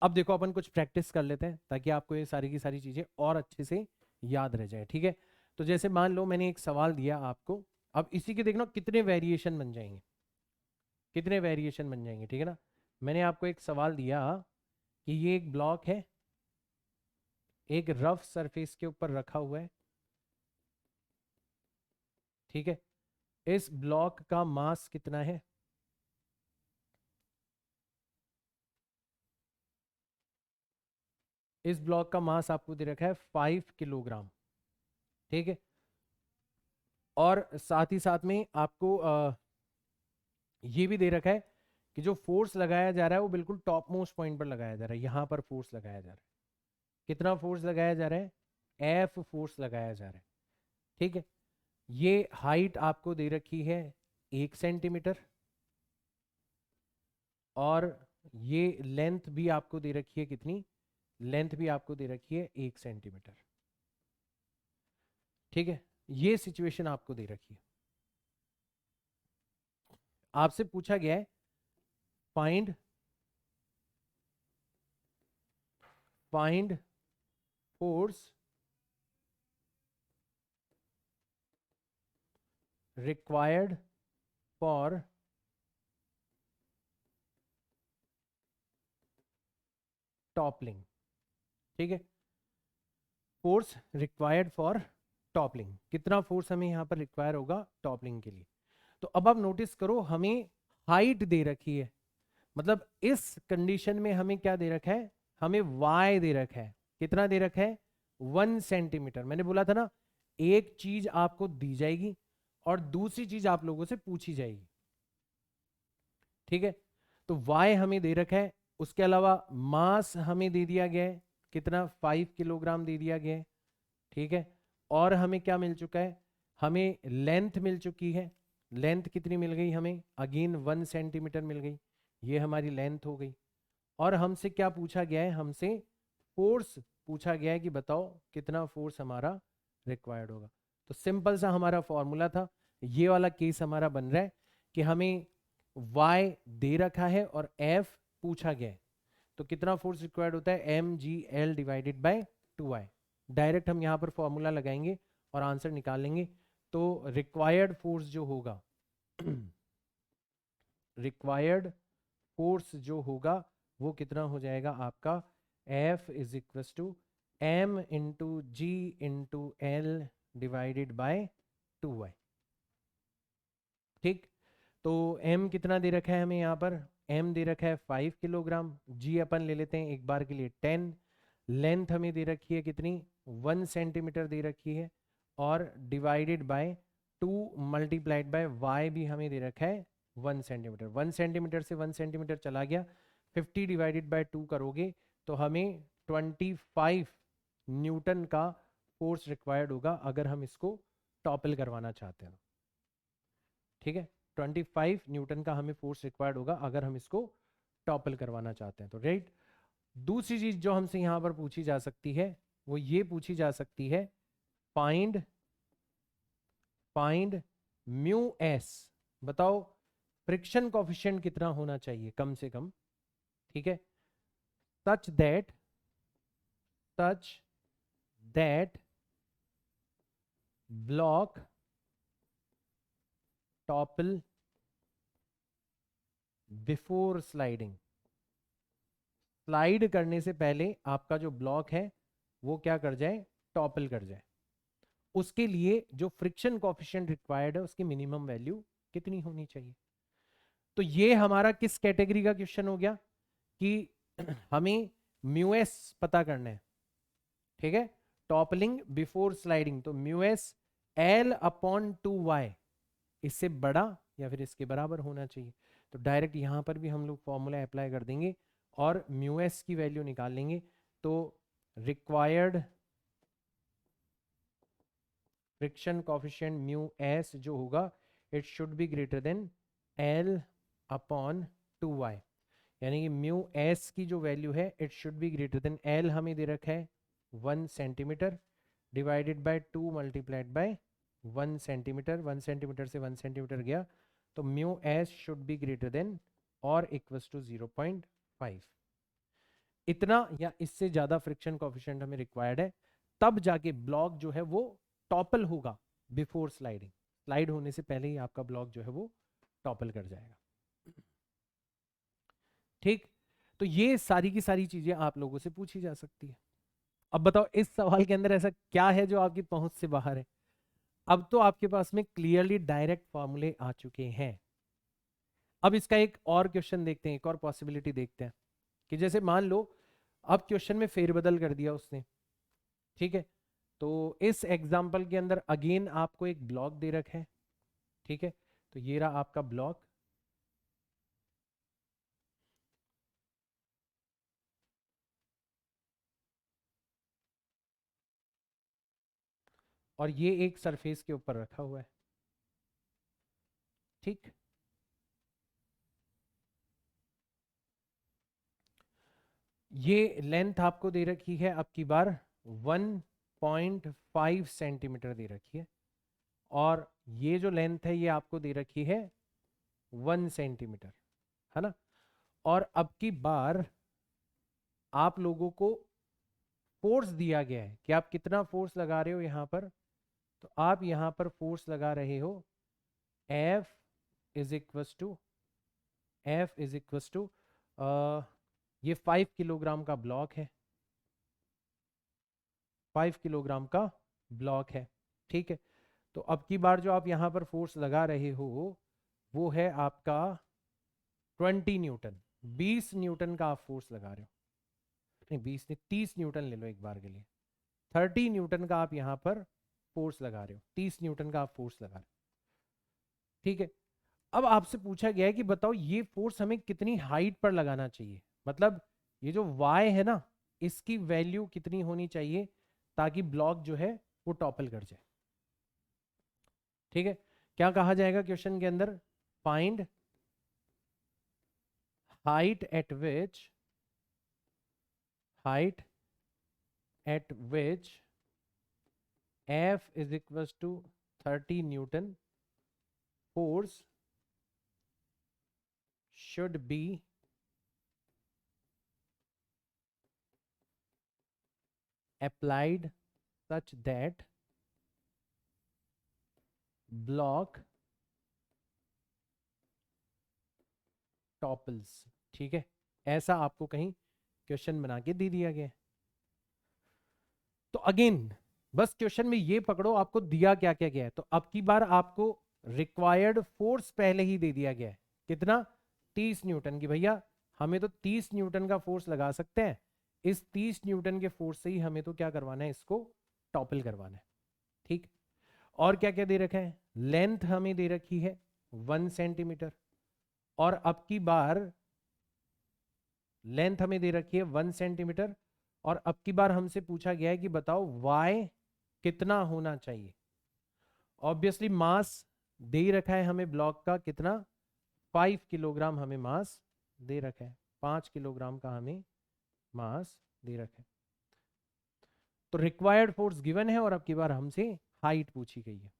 अब देखो अपन कुछ प्रैक्टिस कर लेते हैं ताकि आपको ये सारी की सारी चीजें और अच्छे से याद रह जाए, ठीक है। तो जैसे मान लो मैंने एक सवाल दिया आपको, अब इसी के देखना कितने वेरिएशन बन जाएंगे, कितने वेरिएशन बन जाएंगे, ठीक है ना। मैंने आपको एक सवाल दिया कि ये एक ब्लॉक है, एक रफ सरफेस के ऊपर रखा हुआ है, ठीक है। इस ब्लॉक का मास कितना है, इस ब्लॉक का मास आपको दे रखा है 5 किलोग्राम, ठीक है। और साथ ही साथ में आपको ये भी दे रखा है कि जो फोर्स लगाया जा रहा है वो बिल्कुल टॉप मोस्ट पॉइंट पर लगाया जा रहा है, यहां पर फोर्स लगाया जा रहा है। कितना फोर्स लगाया जा रहा है, एफ फोर्स लगाया जा रहा है, ठीक है। ये हाइट आपको दे रखी है 1 सेंटीमीटर, और ये लेंथ भी आपको दे रखी है कितनी, लेंथ भी आपको दे रखी है 1 सेंटीमीटर, ठीक है। ये सिचुएशन आपको दे रखी है, आपसे पूछा गया है find find force required for toppling, ठीक है। फोर्स रिक्वायर्ड फॉर टॉपलिंग, कितना फोर्स हमें यहां पर रिक्वायर होगा टॉपलिंग के लिए। तो अब आप नोटिस करो हमें हाइट दे रखी है, मतलब इस कंडीशन में हमें क्या दे रखा है, हमें y दे रखा है, कितना दे रखा है 1 सेंटीमीटर। मैंने बोला था ना, एक चीज आपको दी जाएगी और दूसरी चीज आप लोगों से पूछी जाएगी, ठीक है। तो y हमें दे रखा है, उसके अलावा मास हमें दे दिया गया है, कितना 5 किलोग्राम दे दिया गया है, ठीक है। और हमें क्या मिल चुका है, हमें लेंथ मिल चुकी है, लेंथ कितनी मिल गई हमें, अगेन 1 सेंटीमीटर मिल गई, ये हमारी लेंथ हो गई। और हमसे क्या पूछा गया है, हमसे फोर्स पूछा गया है कि बताओ कितना फोर्स हमारा रिक्वायर्ड होगा। तो सिंपल सा हमारा फॉर्मूला था, ये वाला केस हमारा बन रहा है कि हमें y दे रखा है और f पूछा गया है, तो कितना फोर्स रिक्वायर्ड होता है mgl divided by 2y। Direct हम यहाँ पर फॉर्मूला लगाएंगे और आंसर निकाल लेंगे। तो रिक्वायर्ड फोर्स जो होगा रिक्वायर्ड फोर्स जो होगा वो कितना हो जाएगा आपका, F is equal to m into g into l divided by 2y, ठीक। तो m कितना दे रखा है हमें यहाँ पर, m दे रखा है 5 किलोग्राम, g अपन ले लेते हैं एक बार के लिए 10, लेंथ हमें दे रखी है कितनी 1 सेंटीमीटर दे रखी है, और divided by 2 multiplied by y भी हमें दे रखा है 1 सेंटीमीटर। 1 सेंटीमीटर से 1 सेंटीमीटर चला गया, 50 डिवाइडेड बाय 2 करोगे तो हमें 25 न्यूटन का फोर्स रिक्वायर्ड होगा अगर हम इसको टॉपल करवाना चाहते हैं, ठीक है। 25 न्यूटन का हमें फोर्स रिक्वायर्ड होगा अगर हम इसको टॉपल करवाना चाहते हैं, तो राइट। दूसरी चीज जो हमसे यहां पर पूछी जा सकती है वो ये पूछी जा सकती है फाइंड म्यू एस, बताओ फ्रिक्शन कोफिशिएंट कितना होना चाहिए कम से कम, ठीक है, such that block topple before sliding, slide करने से पहले आपका जो ब्लॉक है वो क्या कर जाए, टॉपल कर जाए। उसके लिए जो फ्रिक्शन कोफिशिएंट रिक्वायर्ड है उसकी मिनिमम वैल्यू कितनी होनी चाहिए। तो ये हमारा किस कैटेगरी का क्वेश्चन हो गया कि हमें म्यू एस पता करना है, ठीक है, टॉपलिंग बिफोर स्लाइडिंग, तो mu S L upon 2y इससे बड़ा या फिर इसके बराबर होना चाहिए। तो डायरेक्ट यहां पर भी हम लोग फॉर्मूला अप्लाई कर देंगे और म्यू एस की वैल्यू निकाल लेंगे। तो required friction coefficient mu S जो होगा it should be greater then L upon 2y, यानी कि म्यू एस की जो वैल्यू है it should be greater then L हमें दे रखा है 1 centimetre divided by 2 multiplied by 1 centimetre, 1 centimetre से 1 सेंटीमीटर गया, तो mu S should be greater then और इक्वल्स टू 0.5। इतना या इससे ज्यादा फ्रिक्शन कोफिशिएंट हमें रिक्वायर्ड है, तब जाके ब्लॉक जो है वो टॉपल होगा बिफोर स्लाइडिंग, स्लाइड होने से पहले ही आपका ब्लॉक जो है वो टॉपल कर जाएगा। ठीक, तो ये सारी की सारी चीजें आप लोगों से पूछी जा सकती है। अब बताओ इस सवाल के अंदर ऐसा क्या है जो आपकी पहुंच से बाहर है। अब तो आपके पास में क्लियरली डायरेक्ट फॉर्मूले आ चुके हैं। अब इसका एक और क्वेश्चन देखते हैं, एक और पॉसिबिलिटी देखते हैं कि जैसे मान लो अब क्वेश्चन में फेरबदल कर दिया उसने, ठीक है, तो इस एग्जाम्पल के अंदर अगेन आपको एक ब्लॉक दे रखा है, ठीक है, तो ये रहा आपका ब्लॉक, और ये एक सरफेस के ऊपर रखा हुआ है, ठीक। ये लेंथ आपको दे रखी है अब की बार 1.5 सेंटीमीटर दे रखी है, और ये जो लेंथ है ये आपको दे रखी है 1 सेंटीमीटर, है ना। और अब की बार आप लोगों को फोर्स दिया गया है कि आप कितना फोर्स लगा रहे हो यहां पर, तो आप यहां पर फोर्स लगा रहे हो F इज इक्वस टू ये 5 किलोग्राम का ब्लॉक है, 5 किलोग्राम का ब्लॉक है, ठीक है। तो अब की बार जो आप यहां पर फोर्स लगा रहे हो वो है आपका 20 न्यूटन, 20 न्यूटन का आप फोर्स लगा रहे हो, नहीं 20 नहीं 30 न्यूटन ले लो एक बार के लिए, 30 न्यूटन का आप यहां पर फोर्स लगा रहे हो, 30 न्यूटन का आप फोर्स लगा रहे हो, ठीक है। अब आपसे पूछा गया है कि बताओ ये फोर्स हमें कितनी हाइट पर लगाना चाहिए, मतलब ये जो y है ना इसकी वैल्यू कितनी होनी चाहिए ताकि ब्लॉक जो है वो टॉपल कर जाए, ठीक है। क्या कहा जाएगा क्वेश्चन के अंदर, find height eight which F is equals to 30 Newton force should be applied such that block topples, ठीक है। ऐसा आपको कहीं क्वेश्चन बना के दे दिया गया है। तो अगेन बस क्वेश्चन में ये पकड़ो आपको दिया क्या क्या गया है, तो अब की बार आपको रिक्वायर्ड फोर्स पहले ही दे दिया गया है, कितना, 30 न्यूटन की, भैया हमें तो 30 न्यूटन का फोर्स लगा सकते हैं, इस 30 न्यूटन के फोर्स से ही हमें तो क्या करवाना है, इसको टॉपल करवाना है, ठीक। और क्या क्या दे रखा है, लेंथ हमें दे रखी है 1 सेंटीमीटर, और अब की बार लेंथ हमें दे रखी है 1 सेंटीमीटर, और अब की बार हमसे पूछा गया है कि बताओ y कितना होना चाहिए। ऑब्वियसली मास दे ही रखा है हमें ब्लॉक का कितना, 5 किलोग्राम हमें मास दे रखा है, 5 किलोग्राम का हमें मास दे रखा है। तो रिक्वायर्ड फोर्स गिवन है और अब की बार हमसे हाइट पूछी गई है,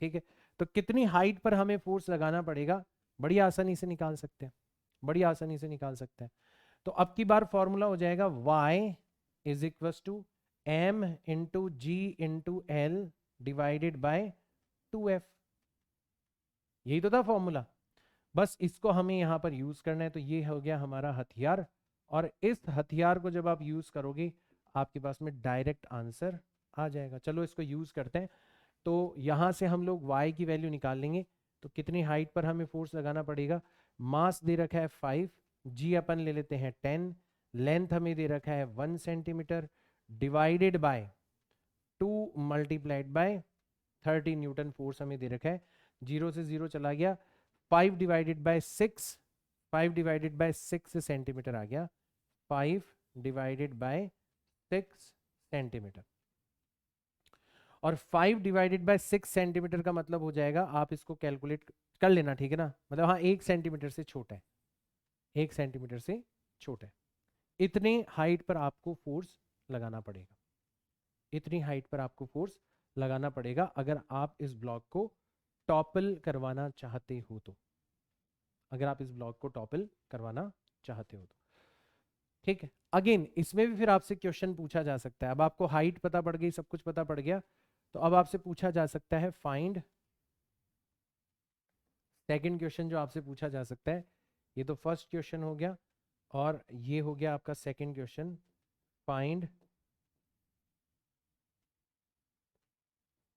ठीक है। तो कितनी हाइट पर हमें फोर्स लगाना पड़ेगा, बड़ी आसानी से निकाल सकते हैं, बड़ी आसानी से निकाल सकते हैं। तो अब की बार फॉर्मूला हो जाएगा y is equal to m into g into l divided by 2f। यही तो था फॉर्मूला, बस इसको हमें यहां पर यूज करना है। तो ये हो गया हमारा हथियार, और इस हथियार को जब आप यूज करोगे आपके पास में डायरेक्ट आंसर आ जाएगा। चलो इसको यूज करते हैं। तो यहां से हम लोग y की वैल्यू निकाल लेंगे। तो कितनी हाइट पर हमें फोर्स लगाना पड़ेगा, मास दे रखा है 5, जी अपन ले लेते हैं 10, लेंथ हमें दे रखा है 1 centimetre, divided by 2 multiplied by 30 Newton force हमें दे रखा है। जीरो से जीरो चला गया, 5 divided by 6, 5 divided by 6 centimetre आ गया, 5 डिवाइडेड बाय 6 सेंटीमीटर। और 5 डिवाइडेड बाय 6 सेंटीमीटर का मतलब हो जाएगा, आप इसको कैलकुलेट कर लेना, ठीक है ना, मतलब हाँ 1 सेंटीमीटर से छोटा है, 1 सेंटीमीटर से छोटा है। इतने हाइट पर आपको फोर्स लगाना पड़ेगा, इतनी हाइट पर आपको फोर्स लगाना पड़ेगा अगर आप इस ब्लॉक को टॉपल करवाना चाहते हो तो, अगर आप इस ब्लॉक को टॉपल करवाना चाहते हो तो, ठीक है। अगेन इसमें भी फिर आपसे क्वेश्चन पूछा जा सकता है। अब आपको हाइट पता पड़ गई, सब कुछ पता पड़ गया, तो अब आपसे पूछा जा सकता है फाइंड, सेकंड क्वेश्चन जो आपसे पूछा जा सकता है, ये तो फर्स्ट क्वेश्चन हो गया और ये हो गया आपका second question, find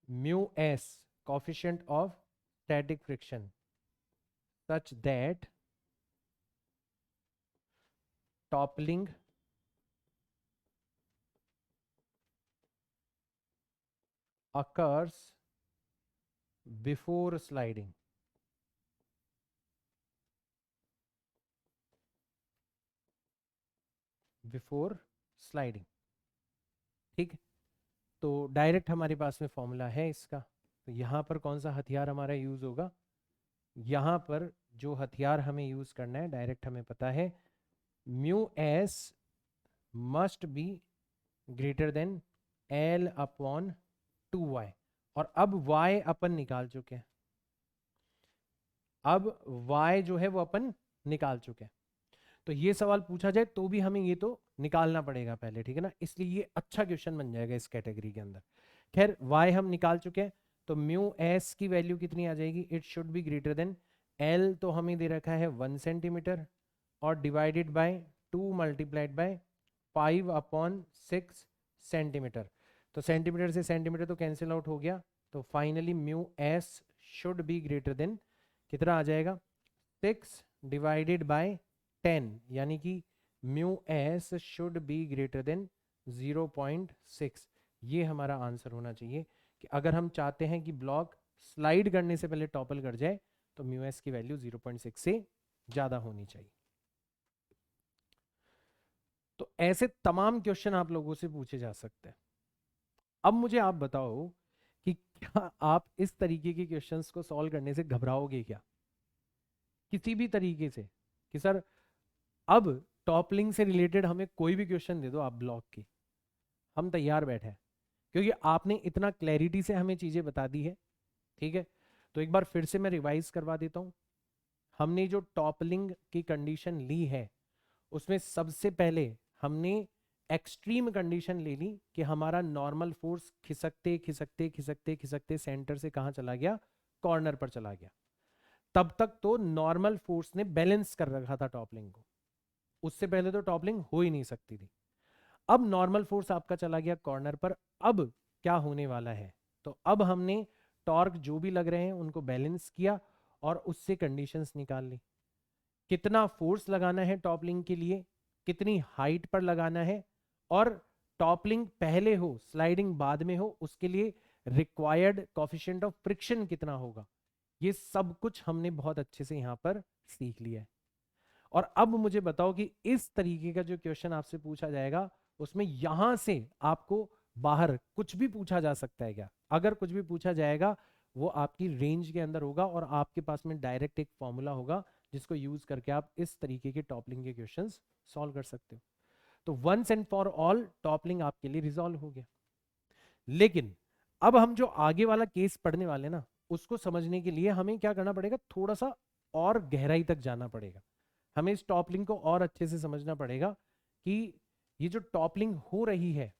mu S coefficient of static friction such that toppling occurs before sliding, before sliding, ठीक है। तो डायरेक्ट हमारे पास में फॉर्मूला है इसका। तो यहाँ पर कौन सा हथियार हमारा यूज होगा, यहाँ पर जो हथियार हमें यूज करना है डायरेक्ट हमें पता है, mu s must be greater then L upon 2y। और अब y अपन निकाल चुके हैं, अब y जो है वो अपन निकाल चुके हैं। तो ये सवाल पूछा जाए तो भी हमें ये तो निकालना पड़ेगा पहले, ठीक है ना, इसलिए ये अच्छा क्वेश्चन बन जाएगा इस कैटेगरी के अंदर। खैर y हम निकाल चुके हैं, तो म्यू एस की वैल्यू कितनी आ जाएगी, it should be greater then L, तो हमें दे रखा है 1 सेंटीमीटर और divided by 2 multiplied by 5 upon 6 centimetre. तो सेंटीमीटर से सेंटीमीटर तो कैंसिल आउट हो गया, तो finally mu S should be greater then कितना आ जाएगा, 6 डिवाइडेड बाय 10, यानी कि mu S should be greater then 0.6। ये हमारा आंसर होना चाहिए कि अगर हम चाहते हैं कि ब्लॉक स्लाइड करने से पहले टॉपल कर जाए तो म्यू एस की वैल्यू 0.6 से ज्यादा होनी चाहिए। तो ऐसे तमाम क्वेश्चन आप लोगों से पूछे जा सकते हैं। अब मुझे आप बताओ कि क्या आप इस तरीके के क्वेश्चंस को सॉल्व करने से घबराओगे क्या, किसी भी तरीके से, कि सर अब टॉपलिंग से रिलेटेड हमें कोई भी क्वेश्चन दे दो आप ब्लॉक की, हम तैयार बैठे हैं, क्योंकि आपने इतना क्लैरिटी से हमें चीजें बता दी है, ठीक है। तो एक बार फिर से मैं रिवाइज करवा देता हूं। हमने जो टॉपलिंग की कंडीशन ली है उसमें सबसे पहले हमने एक्सट्रीम कंडीशन ले ली कि हमारा नॉर्मल फोर्स खिसकते खिसकते खिसकते खिसकते सेंटर से कहां चला गया, कॉर्नर पर चला गया। तब तक तो नॉर्मल फोर्स ने बैलेंस कर रखा था टॉपलिंग को, उससे पहले तो टॉपलिंग हो ही नहीं सकती थी। अब नॉर्मल फोर्स आपका चला गया कॉर्नर पर, अब क्या होने वाला है, तो अब हमने टॉर्क जो भी लग रहे हैं उनको बैलेंस किया और उससे कंडीशंस निकाल ली, कितना फोर्स लगाना है टॉपलिंग के लिए, कितनी हाइट पर लगाना है, और टॉपलिंग पहले हो स्लाइडिंग बाद में हो उसके लिए रिक्वायर्ड कोफिशिएंट ऑफ फ्रिक्शन कितना होगा। ये सब कुछ हमने बहुत अच्छे से यहां पर सीख लिया है। और अब मुझे बताओ कि इस तरीके का जो क्वेश्चन आपसे पूछा जाएगा उसमें यहां से आपको बाहर कुछ भी पूछा जा सकता है क्या, अगर कुछ भी पूछा जाएगा वो आपकी रेंज के अंदर होगा और आपके पास में डायरेक्ट एक फॉर्मूला होगा जिसको यूज करके आप इस तरीके के टॉपलिंग के क्वेश्चंस सॉल्व कर सकते हो। तो once and for all toppling आपके लिए रिजॉल्व हो गया। लेकिन अब हम जो आगे वाला केस पढ़ने वाले ना, उसको समझने के लिए हमें क्या करना पड़ेगा, थोड़ा सा और गहराई तक जाना पड़ेगा। हमें इस टॉपलिंग को और अच्छे से समझना पड़ेगा कि ये जो टॉपलिंग हो रही है,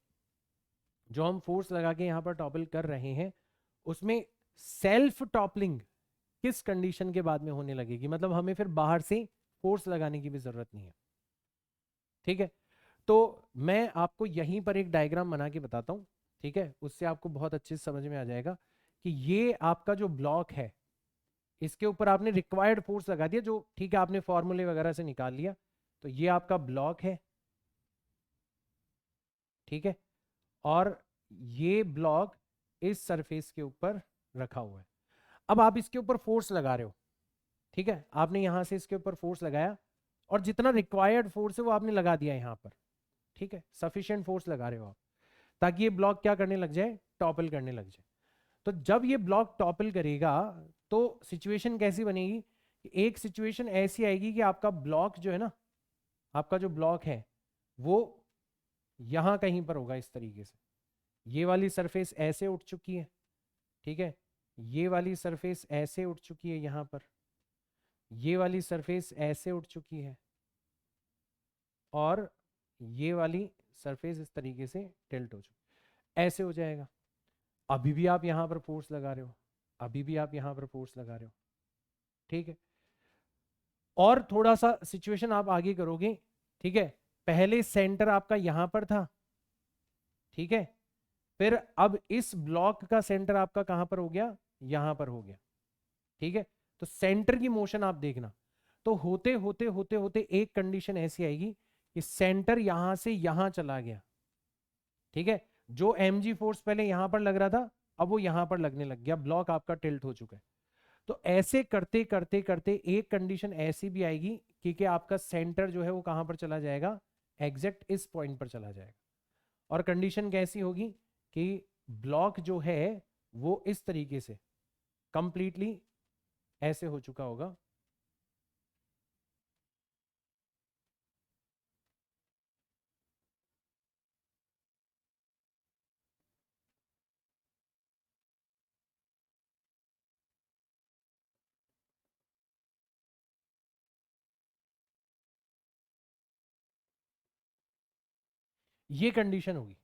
जो हम फोर्स लगा के यहां पर टॉपल कर रहे हैं, उसमें सेल्फ टॉपलिंग किस कंडीशन के बाद में होने लगेगी, मतलब हमें फिर बाहर से फोर्स लगाने की भी जरूरत नहीं है। ठीक है, तो मैं आपको यहीं पर एक डायग्राम बना के बताता हूं, ठीक है, उससे आपको बहुत अच्छे से समझ में आ जाएगा कि ये आपका जो ब्लॉक है, इसके ऊपर आपने रिक्वायर्ड फोर्स लगा दिया, जो ठीक है आपने फॉर्मूले वगैरह से निकाल लिया। तो ये आपका ब्लॉक है, ठीक है, और ये ब्लॉक इस सरफेस के ऊपर रखा हुआ है। अब आप इसके ऊपर फोर्स लगा रहे हो, ठीक है, आपने यहां से इसके ऊपर फोर्स लगाया और जितना रिक्वायर्ड फोर्स है वो आपने लगा दिया यहां पर, ठीक है, सफिशिएंट फोर्स लगा रहे हो आप, ताकि ये ब्लॉक क्या करने लग जाए, टॉपल करने लग जाए। तो जब ये ब्लॉक टॉपल करेगा तो सिचुएशन कैसी बनेगी, एक सिचुएशन ऐसी आएगी कि आपका ब्लॉक जो है ना, आपका जो ब्लॉक है वो यहां कहीं पर होगा इस तरीके से, ये वाली सरफेस ऐसे उठ चुकी है, ठीक है, ये वाली सरफेस ऐसे उठ चुकी है, यहां पर ये वाली सरफेस ऐसे उठ चुकी है, और ये वाली सरफेस इस तरीके से टिल्ट हो चुकी, ऐसे हो जाएगा। अभी भी आप यहां पर फोर्स लगा रहे हो, अभी भी आप यहां पर फोर्स लगा रहे हो, ठीक है। और थोड़ा सा सिचुएशन आप आगे करोगे, ठीक है, पहले सेंटर आपका यहां पर था, ठीक है, फिर अब इस ब्लॉक का सेंटर आपका कहां पर हो गया, यहां पर हो गया, ठीक है। तो सेंटर की मोशन आप देखना, तो होते होते होते होते एक कंडीशन ऐसी आएगी कि सेंटर यहां से यहां चला गया, ठीक है, जो mg फोर्स पहले यहां पर लग रहा था अब वो यहां पर लगने लग गया, ब्लॉक आपका टिल्ट हो चुका है। तो ऐसे करते करते करते एक कंडीशन ऐसी भी आएगी कि आपका सेंटर जो है वो कहां पर चला जाएगा, एग्जैक्ट इस पॉइंट पर चला जाएगा। और कंडीशन कैसी होगी कि ब्लॉक जो है वो इस तरीके से कंप्लीटली ऐसे हो चुका होगा, ये कंडीशन होगी।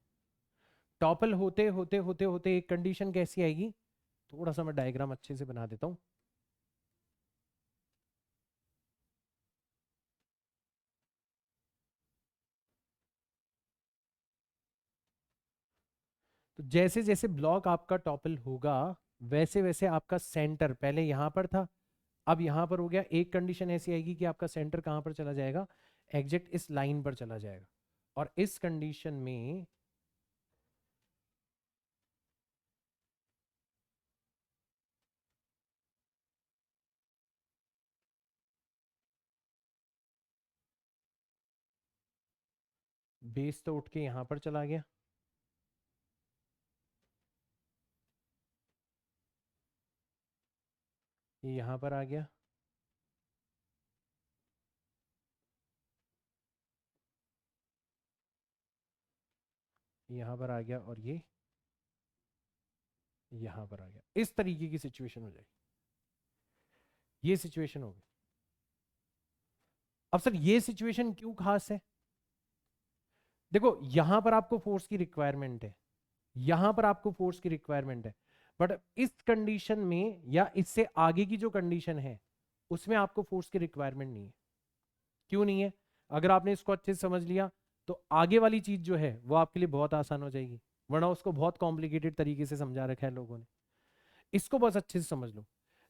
टॉपल होते होते होते होते एक कंडीशन कैसी आएगी, थोड़ा सा मैं डायग्राम अच्छे से बना देता हूं। तो जैसे जैसे ब्लॉक आपका टॉपल होगा वैसे वैसे आपका सेंटर पहले यहां पर था अब यहां पर हो गया, एक कंडीशन ऐसी आएगी कि आपका सेंटर कहां पर चला जाएगा, एग्जैक्ट इस लाइन पर चला जाएगा। और इस कंडीशन में बेस तो उठ के यहां पर चला गया, ये यहां पर आ गया, यहां पर आ गया, और ये यहां पर आ गया। इस तरीके की सिचुएशन हो जाएगी, ये सिचुएशन होगी। अब सर ये सिचुएशन क्यों खास है, देखो यहां पर आपको फोर्स की रिक्वायरमेंट है, यहां पर आपको फोर्स की रिक्वायरमेंट है, बट इस कंडीशन में या इससे आगे की जो कंडीशन है उसमें आपको फोर्स की रिक्वायरमेंट नहीं है। क्यों नहीं है, अगर आपने इसको अच्छे से समझ लिया तो आगे वाली चीज जो है वो आपके लिए बहुत आसान हो जाएगी, वरना उसको बहुत कॉम्प्लिकेटेड तरीके से समझा रखा है लोगों ने। इसको बस अच्छे से समझ लो।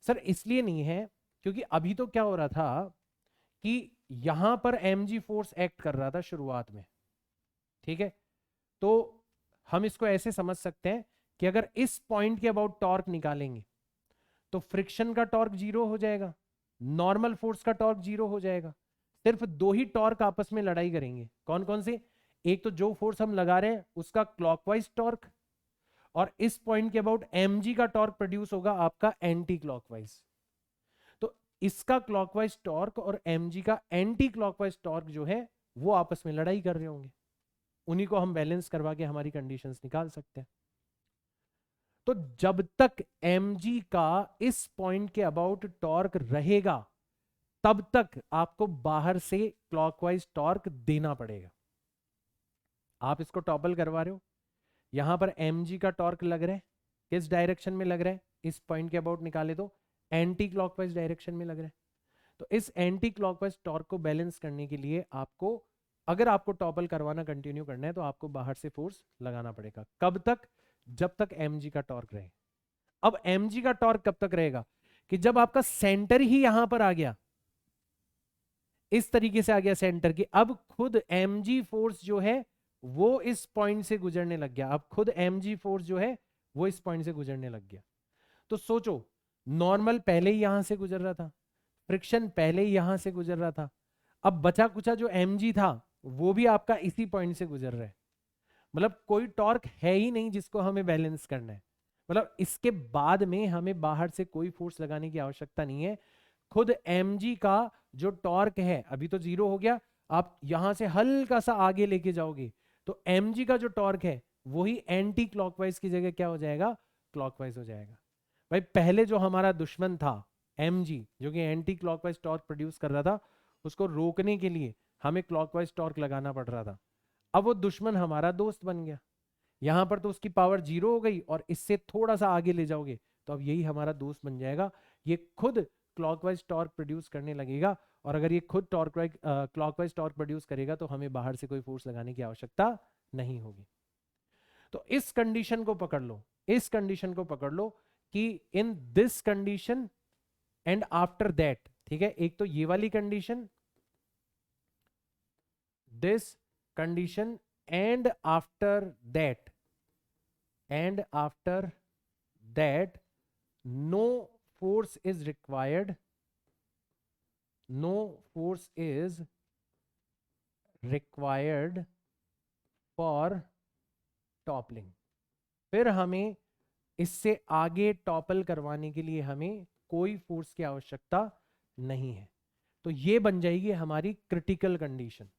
सर इसलिए नहीं है क्योंकि अभी तो क्या हो रहा था कि यहां पर mg फोर्स एक्ट कर रहा था शुरुआत में, ठीक है, तो हम इसको ऐसे समझ सकते हैं कि अगर इस पॉइंट के अबाउट टॉर्क निकालेंगे तो फ्रिक्शन का टॉर्क जीरो हो जाएगा, नॉर्मल फोर्स का टॉर्क जीरो हो जाएगा। सिर्फ दो ही टॉर्क आपस में लड़ाई करेंगे, कौन कौन से, एक तो जो फोर्स हम लगा रहे हैं उसका क्लॉकवाइज टॉर्क, और इस पॉइंट के अबाउट mg का टॉर्क प्रोड्यूस होगा आपका एंटी क्लॉकवाइज। तो इसका क्लॉकवाइज टॉर्क और mg का एंटी क्लॉकवाइज टॉर्क जो है वो आपस में लड़ाई कर रहे होंगे, उन्हीं को हम बैलेंस करवा के हमारी कंडीशंस निकाल सकते हैं। तो जब तक mg का इस पॉइंट के अबाउट टॉर्क रहेगा तब तक आपको बाहर से क्लॉकवाइज टॉर्क देना पड़ेगा। आप इसको टॉपल करवा रहे हो, यहां पर mg का टॉर्क लग रहा है, किस डायरेक्शन में लग रहा है, इस पॉइंट के अबाउट निकाले तो एंटी क्लॉकवाइज डायरेक्शन में लग रहा है। तो इस एंटी क्लॉकवाइज टॉर्क को बैलेंस करने के लिए आपको, अगर आपको टॉपल करवाना कंटिन्यू करना है तो आपको बाहर से फोर्स लगाना पड़ेगा। कब तक? जब तक mg का टॉर्क रहे। अब mg का टॉर्क कब तक रहेगा कि जब आपका सेंटर ही यहां पर आ गया, इस तरीके से आ गया सेंटर की, अब खुद mg फोर्स जो है वो इस पॉइंट से गुजरने लग गया। अब खुद mg फोर्स जो है वो इस पॉइंट से गुजरने लग गया। तो सोचो, नॉर्मल पहले ही यहां से गुजर रहा था, फ्रिक्शन पहले ही यहां से गुजर रहा था, अब बचा कुचा जो mg था वो भी आपका इसी पॉइंट से गुजर रहा है। मतलब कोई टॉर्क है ही नहीं जिसको हमें बैलेंस करना है। मतलब इसके बाद में हमें बाहर से कोई फोर्स लगाने की आवश्यकता नहीं है। खुद mg का जो टॉर्क है, अभी तो 0 हो गया, आप यहां से हल्का सा आगे लेके जाओगे तो mg का जो टॉर्क है वही एंटी क्लॉकवाइज की जगह क्या हो जाएगा? क्लॉकवाइज हो जाएगा। भाई पहले जो हमारा दुश्मन था mg, जो कि एंटी क्लॉकवाइज टॉर्क प्रोड्यूस कर रहा था, उसको रोकने के लिए हमें क्लॉकवाइज टॉर्क लगाना पड़ रहा था। अब वो दुश्मन हमारा दोस्त बन गया। यहां पर तो उसकी पावर 0 हो गई और इससे थोड़ा सा आगे ले जाओगे तो अब यही हमारा दोस्त बन जाएगा। ये खुद क्लॉकवाइज टॉर्क प्रोड्यूस करने लगेगा, और अगर ये खुद क्लॉकवाइज टॉर्क प्रोड्यूस करेगा तो हमें बाहर से कोई फोर्स लगाने की आवश्यकता नहीं होगी। तो इस कंडीशन को पकड़ लो, इस कंडीशन को पकड़ लो कि in this condition and after that, ठीक है, एक तो ये वाली condition, this condition and after that, and after that no force is required, no force is required for toppling। फिर हमें इससे आगे टॉपल करवाने के लिए हमें कोई फोर्स की आवश्यकता नहीं है। तो ये बन जाएगी हमारी क्रिटिकल कंडीशन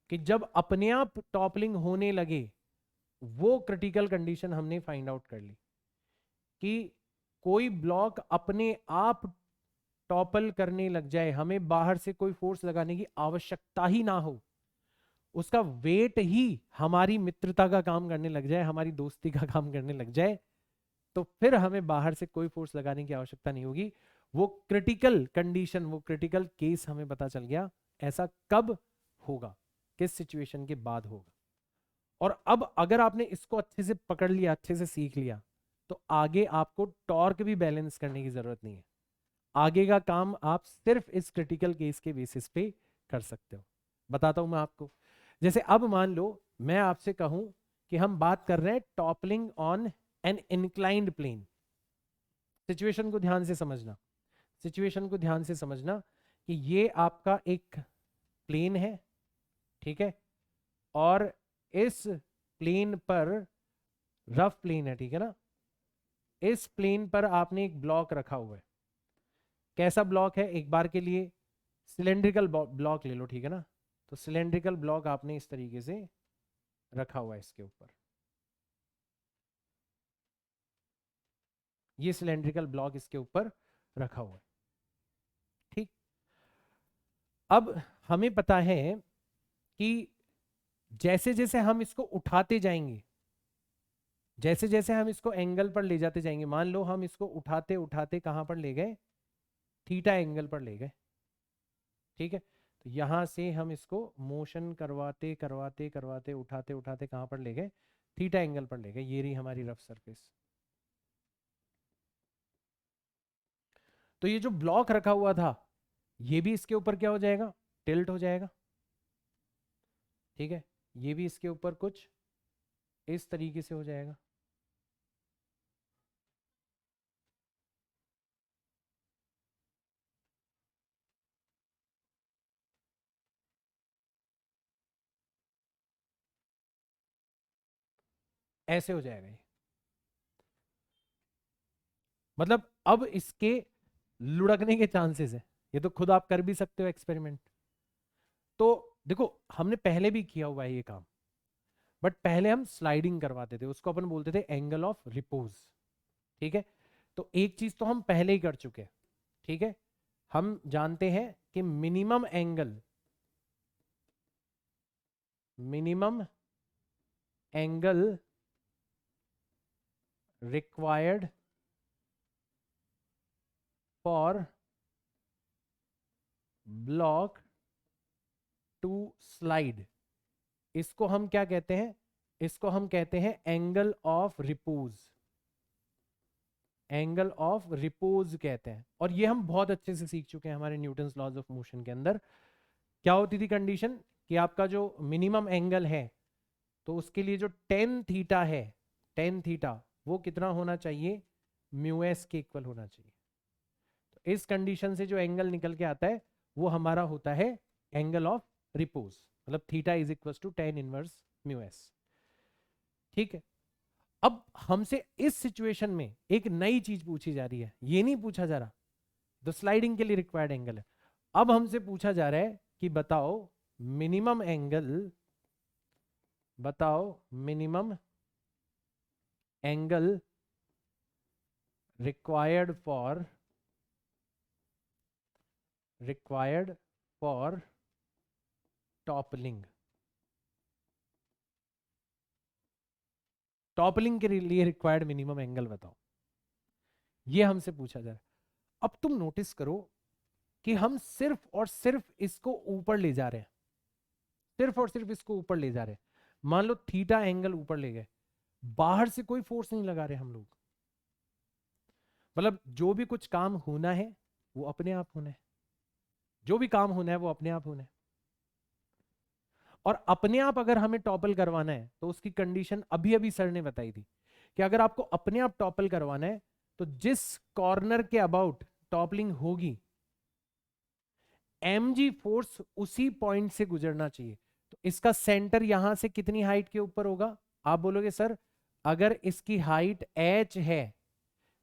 कि जब अपने आप टॉपलिंग होने लगे, वो क्रिटिकल कंडीशन हमने फाइंड आउट कर ली कि कोई ब्लॉक अपने आप टॉपल करने लग जाए, हमें बाहर से कोई फोर्स लगाने की आवश्यकता ही ना हो, उसका वेट ही हमारी मित्रता का काम करने लग जाए, हमारी दोस्ती का काम करने लग जाए, तो फिर हमें बाहर से कोई फोर्स लगाने की आवश्यकता नहीं होगी। वो क्रिटिकल कंडीशन, वो क्रिटिकल केस हमें पता चल गया। ऐसा कब होगा, किस सिचुएशन के बाद होगा। और अब अगर आपने इसको अच्छे से पकड़ लिया, अच्छे से सीख लिया, तो आगे आपको टॉर्क भी बैलेंस करने की जरूरत नहीं है। आगे का काम आप सिर्फ इस क्रिटिकल केस के बेसिस पे कर सकते हो। बताता हूं मैं आपको। जैसे अब मान लो मैं आपसे कहूं कि हम बात कर रहे हैं toppling on an inclined plane. Situation को ध्यान से समझना, सिचुएशन को ध्यान से समझना कि ये आपका एक प्लेन है, ठीक है, और इस प्लेन पर, रफ प्लेन है, ठीक है ना, इस प्लेन पर आपने एक ब्लॉक रखा हुआ है। कैसा ब्लॉक है? एक बार के लिए सिलेंड्रिकल ब्लॉक ले लो, ठीक है ना। तो सिलेंड्रिकल ब्लॉक आपने इस तरीके से रखा हुआ है इसके ऊपर, ये सिलेंड्रिकल ब्लॉक इसके ऊपर रखा हुआ है, ठीक। अब हमें पता है कि जैसे जैसे हम इसको उठाते जाएंगे, जैसे जैसे हम इसको एंगल पर ले जाते जाएंगे, मान लो हम इसको उठाते उठाते कहां पर ले गए? थीटा एंगल पर ले गए, ठीक है। तो यहां से हम इसको मोशन करवाते करवाते करवाते उठाते उठाते कहां पर ले गए? थीटा एंगल पर ले गए। ये रही हमारी रफ सरफेस। तो ये जो ब्लॉक रखा हुआ था ये भी इसके ऊपर क्या हो जाएगा? टिल्ट हो जाएगा, ठीक है। ये भी इसके ऊपर कुछ इस तरीके से हो जाएगा। ऐसे हो जाएगा ये। मतलब अब इसके लुढ़कने के चांसेस है। ये तो खुद आप कर भी सकते हो एक्सपेरिमेंट। तो देखो हमने पहले भी किया हुआ है ये काम, बट पहले हम स्लाइडिंग करवाते थे, उसको अपन बोलते थे एंगल ऑफ रिपोज। ठीक है, तो एक चीज तो हम पहले ही कर चुके हैं। ठीक है, हम जानते हैं कि minimum angle required for block to slide, इसको हम क्या कहते हैं, इसको हम कहते हैं angle of repose. Angle of repose कहते हैं, और ये हम बहुत अच्छे से सीख चुके हैं हमारे न्यूटन्स लॉज ऑफ मोशन के अंदर। क्या होती थी कंडीशन कि आपका जो मिनिमम एंगल है, तो उसके लिए जो टेन थीटा है, टेन थीटा वो कितना होना चाहिए, म्यू एस के इक्वल होना चाहिए। तो इस कंडीशन से जो एंगल निकल के आता है वो हमारा होता है एंगल ऑफ रिपोज, मतलब theta is equal to tan inverse mu s. ठीक है, अब हमसे इस सिचुएशन में एक नई चीज पूछी जा रही है, ये नहीं पूछा जा रहा द स्लाइडिंग के लिए रिक्वायर्ड एंगल है, अब हमसे पूछा जा रहा है कि बताओ मिनिमम एंगल, बताओ minimum angle required for toppling. Toppling के लिए रिक्वायर्ड मिनिमम एंगल बताओ, ये हमसे पूछा जा रहा है। अब तुम नोटिस करो कि हम सिर्फ और सिर्फ इसको ऊपर ले जा रहे हैं, सिर्फ और सिर्फ इसको ऊपर ले जा रहे हैं। मान लो थीटा एंगल ऊपर ले गए, बाहर से कोई फोर्स नहीं लगा रहे हम लोग, मतलब जो भी कुछ काम होना है वो अपने आप होना है, जो भी काम होना है वो अपने आप होना है। और अपने आप अगर हमें टॉपल करवाना है तो उसकी कंडीशन अभी अभी सर ने बताई थी कि अगर आपको अपने आप टॉपल करवाना है तो जिस कॉर्नर के अबाउट टॉपलिंग होगी mg फोर्स उसी पॉइंट से गुजरना चाहिए। तो इसका सेंटर यहां से कितनी हाइट के ऊपर होगा, आप बोलोगे सर अगर इसकी हाइट h है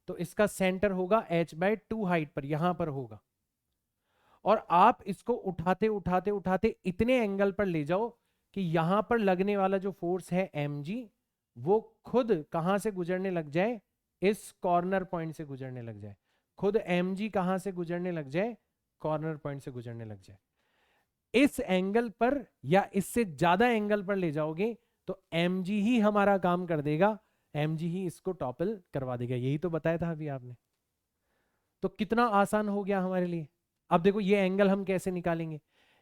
तो इसका सेंटर होगा h/2 हाइट पर, यहां पर होगा। और आप इसको उठाते उठाते उठाते इतने एंगल पर ले जाओ कि यहां पर लगने वाला जो फोर्स है mg वो खुद कहां से गुजरने लग जाए, इस कॉर्नर पॉइंट से गुजरने लग जाए। खुद mg कहां से गुजरने लग जाए, कॉर्नर पॉइंट से गुजरने लग जाए। इस एंगल पर या इससे ज्यादा एंगल पर ले जाओगे तो mg ही हमारा काम कर देगा, mg ही इसको टॉपल करवा देगा। यही तो बताया था अभी आपने, तो कितना आसान हो गया हमारे लिए। अब देखो ये एंगल हम कैसे निकालेंगे,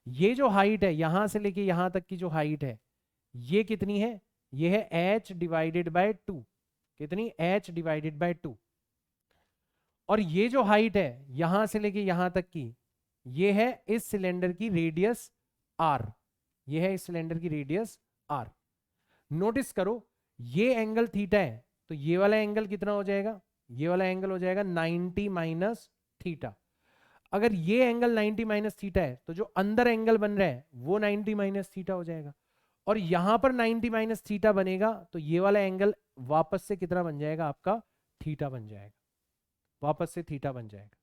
ये जो हाइट है यहां से लेके यहां तक की जो हाइट है ये कितनी है, ये है h/2। कितनी, h/2। और ये जो हाइट है यहां से लेके यहां तक की ये है इस सिलेंडर की रेडियस r, ये है इस सिलेंडर की रेडियस r। नोटिस करो ये एंगल थीटा है तो ये वाला एंगल कितना हो जाएगा, ये वाला एंगल हो जाएगा 90 माइनस थीटा। अगर ये एंगल 90 माइनस थीटा है तो जो अंदर एंगल बन रहा है वो 90 माइनस थीटा हो जाएगा। और यहां पर 90 माइनस थीटा बनेगा तो ये वाला एंगल वापस से कितना बन जाएगा, आपका थीटा बन जाएगा, वापस से थीटा बन जाएगा।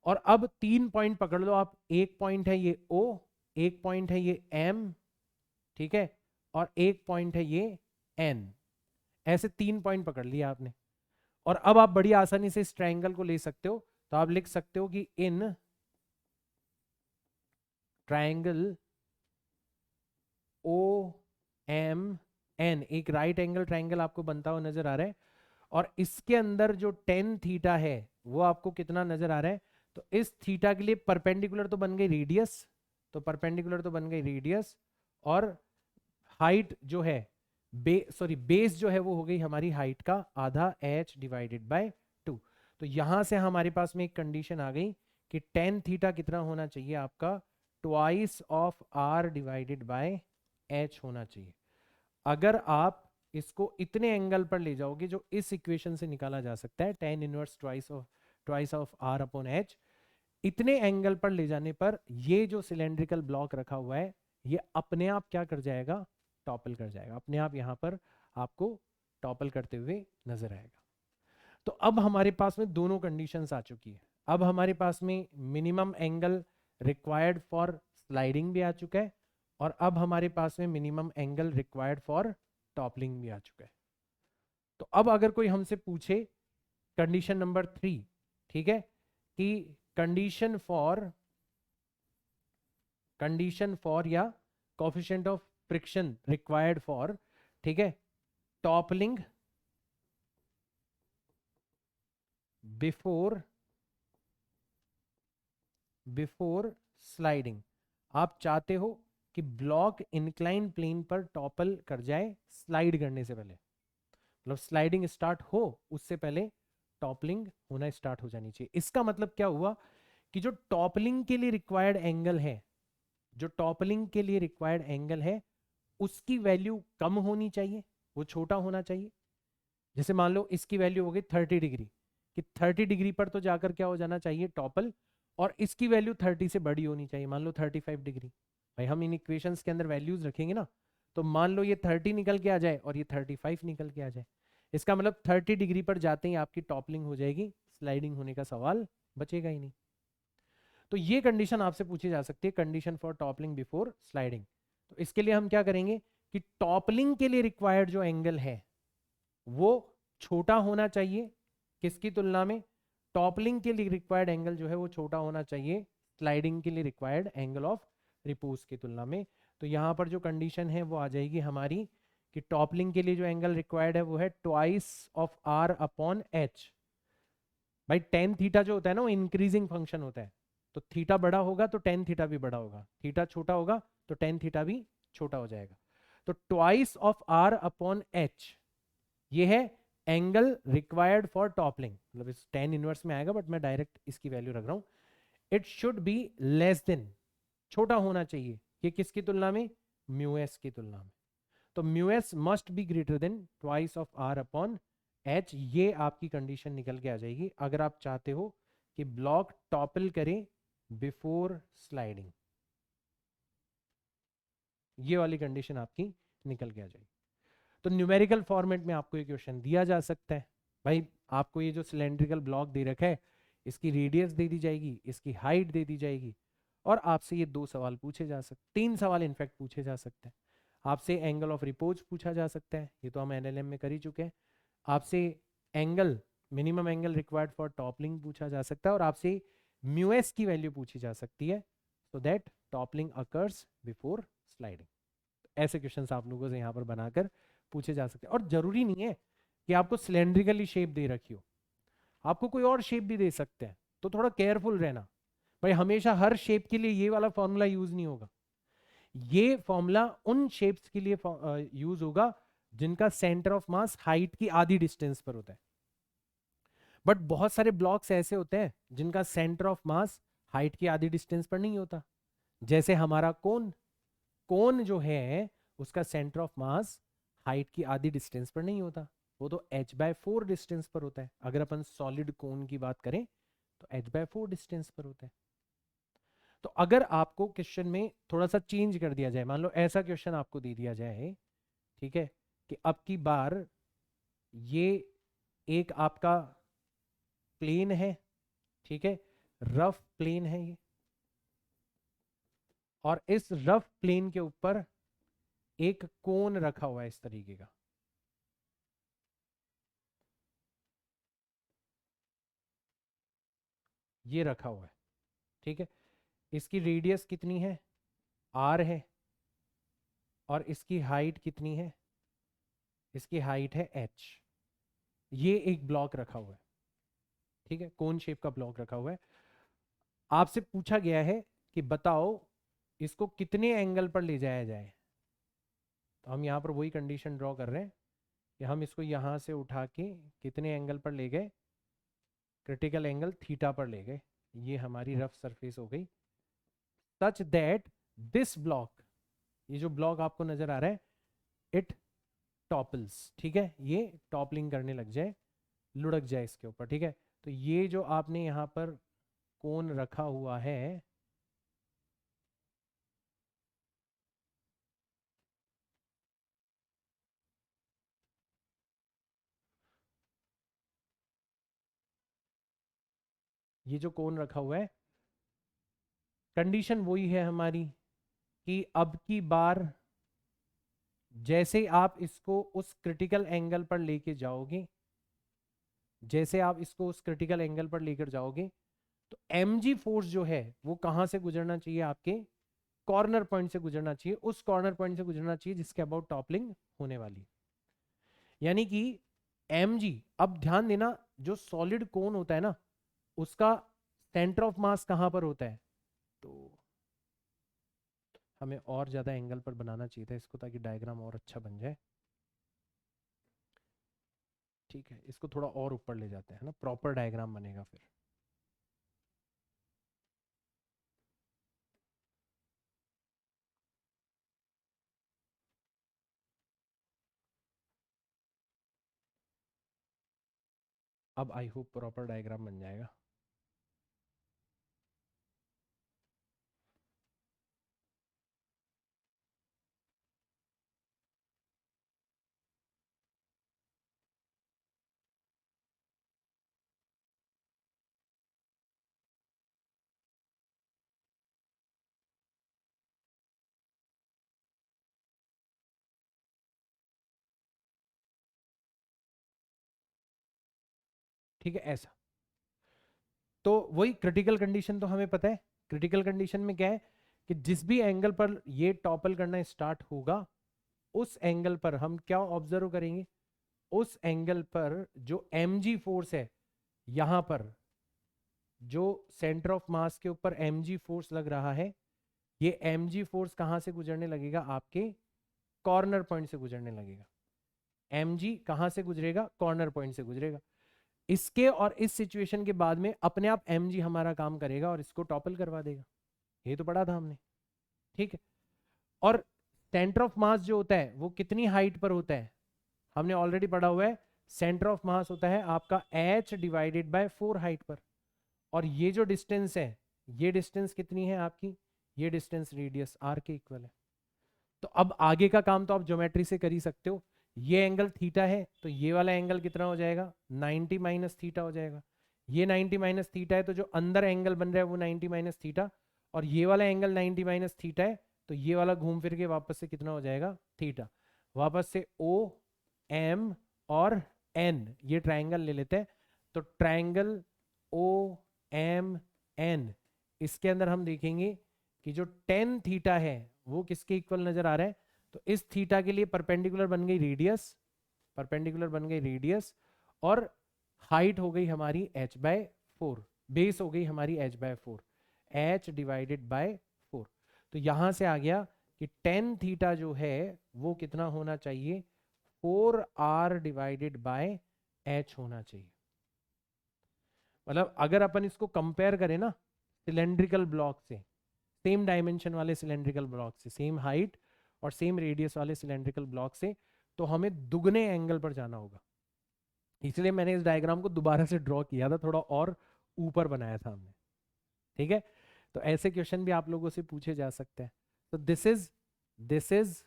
और अब 3 पॉइंट पकड़ लो आप, एक पॉइंट है ये O, एक पॉइंट है ये M, ठीक है, और एक पॉइंट है ये N। ऐसे 3 पॉइंट पकड़ लिया आपने। और अब आप बड़ी आसानी से इस ट्रायंगल को ले सकते हो, तो आप लिख सकते हो कि इन ट्रायंगल OMN, एक राइट एंगल ट्रायंगल आपको बनता हुआ नजर आ रहा है, और इसके अंदर जो 10 थीटा है वो आपको कितना नजर आ रहा है, तो इस थीटा के लिए परपेंडिकुलर तो बन गई रेडियस, तो परपेंडिकुलर तो बन गई रेडियस, और हाइट जो है बेस जो है वो हो गई हमारी हाइट का आधा h/2। तो यहां से हमारे पास में एक कंडीशन आ गई कि tan थीटा कितना होना चाहिए आपका, ट्वाइस ऑफ r/h होना चाहिए। अगर आप इसको इतने एंगल पर ले जाओगे जो इस इक्वेशन से निकाला जा सकता है, tan inverse twice of r/h, इतने एंगल पर ले जाने पर ये जो सिलेंड्रिकल ब्लॉक रखा हुआ है ये अपने आप क्या कर जाएगा, टॉपल कर जाएगा, अपने आप यहां पर आपको टॉपल करते हुए नजर आएगा। तो अब हमारे पास में दोनों कंडीशंस आ चुकी है। अब हमारे पास में minimum angle required for sliding भी आ चुका है, और अब हमारे पास में minimum angle required for toppling भी आ चुका है। तो अब अगर कोई हमसे पूछे कंडीशन नंबर 3, ठीक है, कि कंडीशन फॉर या coefficient of friction required for, ठीक है, टॉपलिंग बिफोर स्लाइडिंग। आप चाहते हो कि ब्लॉक इंक्लाइन प्लेन पर टॉपल कर जाए स्लाइड करने से पहले, मतलब स्लाइडिंग स्टार्ट हो उससे पहले टॉपलिंग होना स्टार्ट हो जानी चाहिए। इसका मतलब क्या हुआ कि जो टॉपलिंग के लिए रिक्वायर्ड एंगल है, जो टॉपलिंग के लिए रिक्वायर्ड एंगल है उसकी वैल्यू कम होनी चाहिए, वो छोटा होना चाहिए। जैसे मान लो इसकी वैल्यू हो गई 30 डिग्री, कि 30 डिग्री पर तो जाकर क्या हो जाना चाहिए टॉपल, और इसकी वैल्यू 30 से बड़ी होनी चाहिए, मान लो 35 डिग्री। भाई हम इन इक्वेशंस के अंदर वैल्यूज रखेंगे ना, तो मान लो ये 30 निकल के आ जाए और ये 35 निकल के आ जाए, इसका मतलब 30 डिग्री पर जाते ही आपकी टॉपलिंग हो जाएगी, स्लाइडिंग होने का सवाल बचेगा ही नहीं। तो ये कंडीशन आपसे पूछी जा सकती है, condition for toppling before sliding. तो इसके लिए हम क्या करेंगे कि टॉपलिंग के लिए रिक्वायर्ड जो एंगल है वो छोटा होना चाहिए, किसकी तुलना में, टॉपलिंग के लिए रिक्वायर्ड एंगल जो है वो छोटा होना चाहिए स्लाइडिंग के लिए रिक्वायर्ड एंगल ऑफ रिपोज की तुलना में। तो यहां पर जो कंडीशन है वो आ जाएगी हमारी कि टॉपलिंग के लिए जो एंगल रिक्वायर्ड है वो है twice of r upon h. भाई टेन थीटा जो होता है ना वो इंक्रीजिंग फंक्शन होता है, तो थीटा बड़ा होगा तो टेन थीटा भी बड़ा होगा, थीटा छोटा होगा तो टेन थीटा भी छोटा हो जाएगा। तो twice of r upon h ये है एंगल रिक्वायर्ड फॉर टॉपलिंग, मतलब इस टेन इनवर्स में आएगा बट मैं डायरेक्ट इसकी वैल्यू रख रहा हूं। It should be less than, छोटा होना चाहिए, ये किसकी तुलना में, म्यू एस की तुलना में। तो mu s must be greater than twice of r upon h, ये आपकी कंडीशन निकल के आ जाएगी अगर आप चाहते हो कि ब्लॉक टॉपल करे बिफोर स्लाइडिंग। ये वाली कंडीशन आपकी निकल के आ जाएगी। तो न्यूमेरिकल फॉर्मेट में आपको ये क्वेश्चन दिया जा सकता है। भाई आपको ये जो सिलेंड्रिकल ब्लॉक दे रखा है इसकी रेडियस दे दी जाएगी, इसकी हाइट दे दी जाएगी, और आपसे ये दो सवाल पूछे जा सकते, तीन सवाल इनफैक्ट पूछे जा सकते हैं। आपसे एंगल ऑफ रिपोज पूछा जा सकता है, ये तो हम एनएलएम में कर ही चुके हैं। आपसे angle, minimum angle required for toppling पूछा जा सकता है, और आपसे म्यू एस की वैल्यू पूछी जा सकती है so that toppling occurs before sliding. ऐसे क्वेश्चंस आप लोगों से यहाँ पर बनाकर पूछे जा सकते हैं। और जरूरी नहीं है कि आपको सिलेंड्रिकली शेप दे रखी हो, आपको कोई और शेप भी दे सकते हैं, तो थोड़ा केयरफुल रहना। भाई हमेशा हर शेप के लिए ये वाला फॉर्मूला यूज नहीं होगा, ये फॉर्मूला उन शेप्स के लिए यूज होगा जिनका सेंटर ऑफ मास हाइट की आधी डिस्टेंस पर होता है। बट बहुत सारे ब्लॉक्स ऐसे होते हैं जिनका सेंटर ऑफ मास हाइट की आधी डिस्टेंस पर नहीं होता, जैसे हमारा कोन। कोन जो है उसका सेंटर ऑफ मास हाइट की आधी डिस्टेंस पर नहीं होता, वो तो h/4 डिस्टेंस पर होता है। अगर अपन सॉलिड कोन की बात करें तो h/4 डिस्टेंस पर होता है। तो अगर आपको क्वेश्चन में थोड़ा सा चेंज कर दिया जाए, मान लो ऐसा क्वेश्चन आपको दे दिया जाए, ठीक है, कि अब की बार ये एक आपका प्लेन है, ठीक है, रफ प्लेन है ये, और इस रफ प्लेन के ऊपर एक कोन रखा हुआ है इस तरीके का, ये रखा हुआ है, ठीक है। इसकी रेडियस कितनी है, आर है, और इसकी हाइट कितनी है, इसकी हाइट है एच। ये एक ब्लॉक रखा हुआ है, ठीक है, कोन शेप का ब्लॉक रखा हुआ है। आपसे पूछा गया है कि बताओ इसको कितने एंगल पर ले जाया जाए। तो हम यहाँ पर वही कंडीशन ड्रॉ कर रहे हैं कि हम इसको यहाँ से उठा के कितने एंगल पर ले गए, क्रिटिकल एंगल थीटा पर ले गए। ये हमारी रफ सरफेस हो गई, सच दैट दिस ब्लॉक, ये जो ब्लॉक आपको नजर आ रहा है, इट टॉपल्स, ठीक है, ये टॉपलिंग करने लग जाए, लुढ़क जाए इसके ऊपर, ठीक है। तो ये जो आपने यहाँ पर कोन रखा हुआ है, ये जो कोन रखा हुआ है, कंडीशन वही है हमारी कि अब की बार जैसे आप इसको उस क्रिटिकल एंगल पर लेके जाओगे, जैसे आप इसको उस क्रिटिकल एंगल पर लेकर जाओगे, तो mg फोर्स जो है वो कहां से गुजरना चाहिए, आपके कॉर्नर पॉइंट से गुजरना चाहिए, उस कॉर्नर पॉइंट से गुजरना चाहिए जिसके अबाउट टॉपलिंग होने वाली है। यानी कि mg, अब ध्यान देना, जो सॉलिड कोन होता है ना, उसका सेंटर ऑफ मास कहां पर होता है, तो हमें और ज्यादा एंगल पर बनाना चाहिए था इसको ताकि डायग्राम और अच्छा बन जाए। ठीक है, इसको थोड़ा और ऊपर ले जाते हैं ना, प्रॉपर डायग्राम बनेगा फिर। अब आई होप प्रॉपर डायग्राम बन जाएगा। ठीक है, ऐसा। तो वही क्रिटिकल कंडीशन तो हमें पता है। क्रिटिकल कंडीशन में क्या है कि जिस भी एंगल पर ये टॉपल करना स्टार्ट होगा, उस एंगल पर हम क्या ऑब्जर्व करेंगे, उस एंगल पर जो mg फोर्स है, यहां पर जो सेंटर ऑफ मास के ऊपर mg फोर्स लग रहा है, ये mg फोर्स कहां से गुजरने लगेगा, आपके कॉर्नर पॉइंट से गुजरने लगेगा। mg कहां से गुजरेगा, कॉर्नर पॉइंट से गुजरेगा। इसके और इस सिचुएशन के बाद में अपने आप mg हमारा काम करेगा और इसको टॉपल करवा देगा। ये तो पढ़ा था हमने, ठीक है। और सेंटर ऑफ मास जो होता है वो कितनी हाइट पर होता है, हमने ऑलरेडी पढ़ा हुआ है। सेंटर ऑफ मास होता है आपका h डिवाइडेड बाय 4 हाइट पर। और ये जो डिस्टेंस है, ये डिस्टेंस कितनी है आपकी, ये डिस्टेंस रेडियस r के इक्वल है। तो अब आगे का काम तो आप ज्योमेट्री से कर ही सकते हो। ये एंगल थीटा है, तो ये वाला एंगल कितना हो जाएगा, 90 माइनस थीटा हो जाएगा। ये 90 माइनस थीटा है, तो जो अंदर एंगल बन रहा है वो 90 माइनस थीटा, और ये वाला एंगल 90 माइनस थीटा है, तो ये वाला घूम फिर के वापस से कितना हो जाएगा, थीटा। वापस से ओ एम और एन, ये ट्राइंगल ले लेते हैं। तो ट्राइंगल ओ एम एन, इसके अंदर हम देखेंगे कि जो टेन थीटा है वो किसके इक्वल नजर आ रहा है, तो इस थीटा के लिए परपेंडिकुलर बन गई रेडियस, परपेंडिकुलर बन गई रेडियस, और हाइट हो गई हमारी h/4, बेस हो गई हमारी h/4, h डिवाइडेड बाय 4। तो यहां से आ गया कि टेन थीटा जो है वो कितना होना चाहिए, 4r डिवाइडेड बाय h होना चाहिए। मतलब अगर अपन इसको कंपेयर करें ना सिलेंड्रिकल ब्लॉक से, सेम डायमेंशन वाले सिलेंड्रिकल ब्लॉक से, सेम हाइट और सेम रेडियस वाले सिलेंड्रिकल ब्लॉक से, तो हमें दुगने एंगल पर जाना होगा। इसलिए मैंने इस डायग्राम को दोबारा से ड्रॉ किया था, थोड़ा और ऊपर बनाया था हमने। ठीक है, तो ऐसे क्वेश्चन भी आप लोगों से पूछे जा सकते हैं। तो this is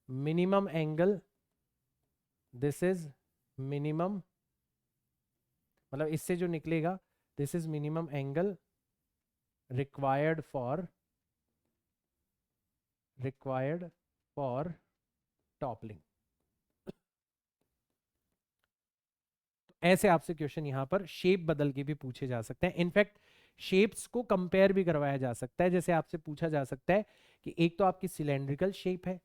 minimum angle, this is minimum, मतलब इससे जो निकलेगा, this is minimum angle required for toppling. ऐसे आपसे क्वेश्चन यहां पर शेप बदल के भी पूछे जा सकते हैं। इनफैक्ट शेप्स को कंपेयर भी करवाया जा सकता है। जैसे आपसे पूछा जा सकता है कि एक तो आपकी सिलेंड्रिकल शेप है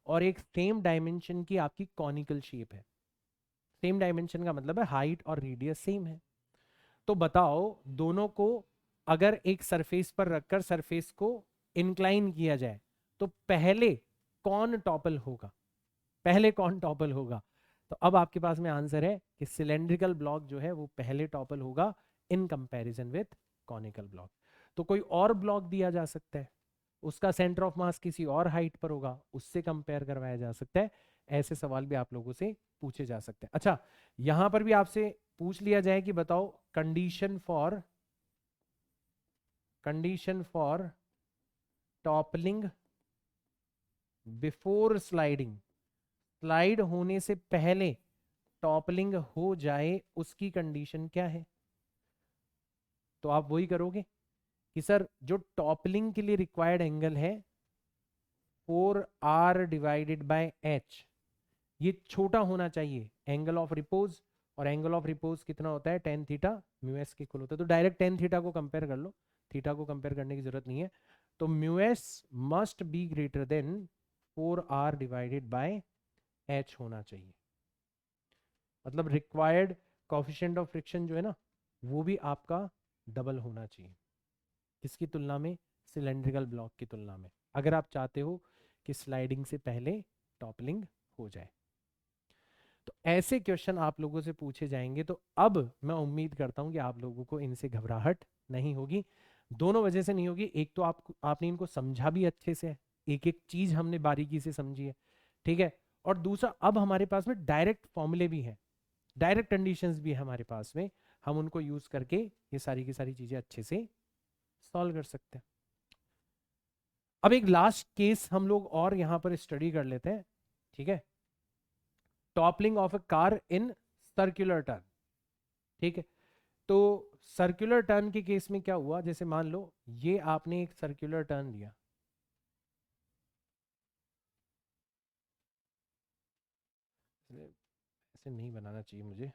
और एक सेम डायमेंशन की आपकी कॉनिकल शेप है। सेम डायमेंशन का मतलब है हाइट और रेडियस सेम है। तो बताओ दोनों को अगर एक सरफेस पर रखकर सरफेस को इंक्लाइन किया जाए तो पहले कौन टॉपल होगा, पहले कौन टॉपल होगा। तो अब आपके पास में आंसर है कि सिलेंड्रिकल ब्लॉक जो है वो पहले टॉपल होगा in comparison with conical block. तो कोई और ब्लॉक दिया जा सकता है, उसका सेंटर ऑफ मास किसी और हाइट पर होगा, उससे कंपेयर करवाया जा सकता है। ऐसे सवाल भी आप लोगों से पूछे जा सकते हैं। अच्छा, यहां पर भी आपसे पूछ लिया जाए कि बताओ condition for toppling before sliding, slide होने से पहले टॉपलिंग हो जाए उसकी कंडीशन क्या है। तो आप वही करोगे कि सर जो टॉपलिंग के लिए रिक्वायर्ड एंगल है 4r डिवाइडेड बाय h, ये छोटा होना चाहिए एंगल ऑफ रिपोज, और एंगल ऑफ रिपोज कितना होता है, टेन थीटा म्यू एस के इक्वल होता है। तो डायरेक्ट टेन थीटा को कंपेयर कर लो, थीटा को कंपेयर करने की जरूरत नहीं है। तो mu s must be greater then 4r divided by h होना चाहिए। मतलब रिक्वायर्ड कोफिशिएंट ऑफ फ्रिक्शन जो है ना, वो भी आपका डबल होना चाहिए। किसकी तुलना में, सिलेंड्रिकल ब्लॉक की तुलना में, अगर आप चाहते हो कि स्लाइडिंग से पहले टॉपलिंग हो जाए। तो ऐसे क्वेश्चन आप लोगों से पूछे जाएंगे। तो अब मैं उम्मीद करता हूं कि आप लोगों को इनसे घबराहट नहीं होगी। दोनों वजह से नहीं होगी, एक तो आपने इनको समझा भी अच्छे से, एक एक चीज हमने बारीकी से समझी है, ठीक है। और दूसरा, अब हमारे पास में डायरेक्ट फॉर्मूले भी हैं, डायरेक्ट कंडीशंस भी है हमारे पास में, हम उनको यूज करके ये सारी की सारी चीजें अच्छे से सॉल्व कर सकते हैं। अब एक लास्ट केस हम लोग और यहां पर स्टडी कर लेते हैं, ठीक है। Toppling of a car in circular turn, ठीक है। तो सर्कुलर टर्न के केस में क्या हुआ, जैसे मान लो ये आपने एक सर्कुलर टर्न लिया, ऐसे नहीं बनाना चाहिए मुझे,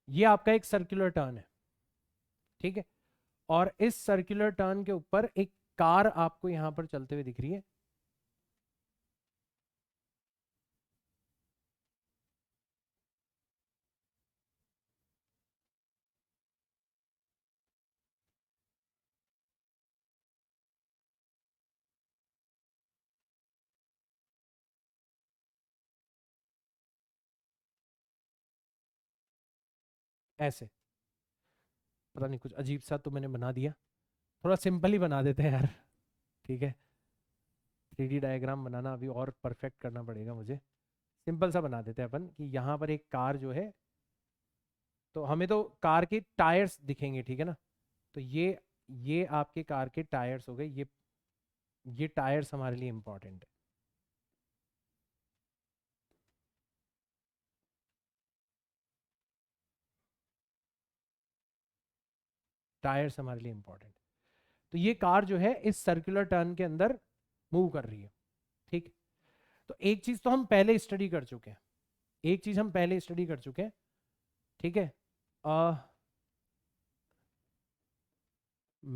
ये आपका एक सर्कुलर टर्न है, ठीक है। और इस सर्कुलर टर्न के ऊपर एक कार आपको यहां पर चलते हुए दिख रही है, ऐसे। पता नहीं कुछ अजीब सा तो मैंने बना दिया, थोड़ा सिंपल ही बना देते हैं यार, ठीक है। 3D डायग्राम बनाना अभी और परफेक्ट करना पड़ेगा मुझे, सिंपल सा बना देते हैं अपन कि यहाँ पर एक कार जो है, तो हमें तो कार के टायर्स दिखेंगे, ठीक है ना। तो ये आपके कार के टायर्स हो गए, ये टायर्स हमारे लिए इंपॉर्टेंट है। टायर्स हमारे लिए इंपॉर्टेंट। तो ये कार जो है इस सर्कुलर टर्न के अंदर मूव कर रही है, ठीक। तो एक चीज तो हम पहले स्टडी कर चुके हैं, एक चीज हम पहले स्टडी कर चुके हैं, ठीक है।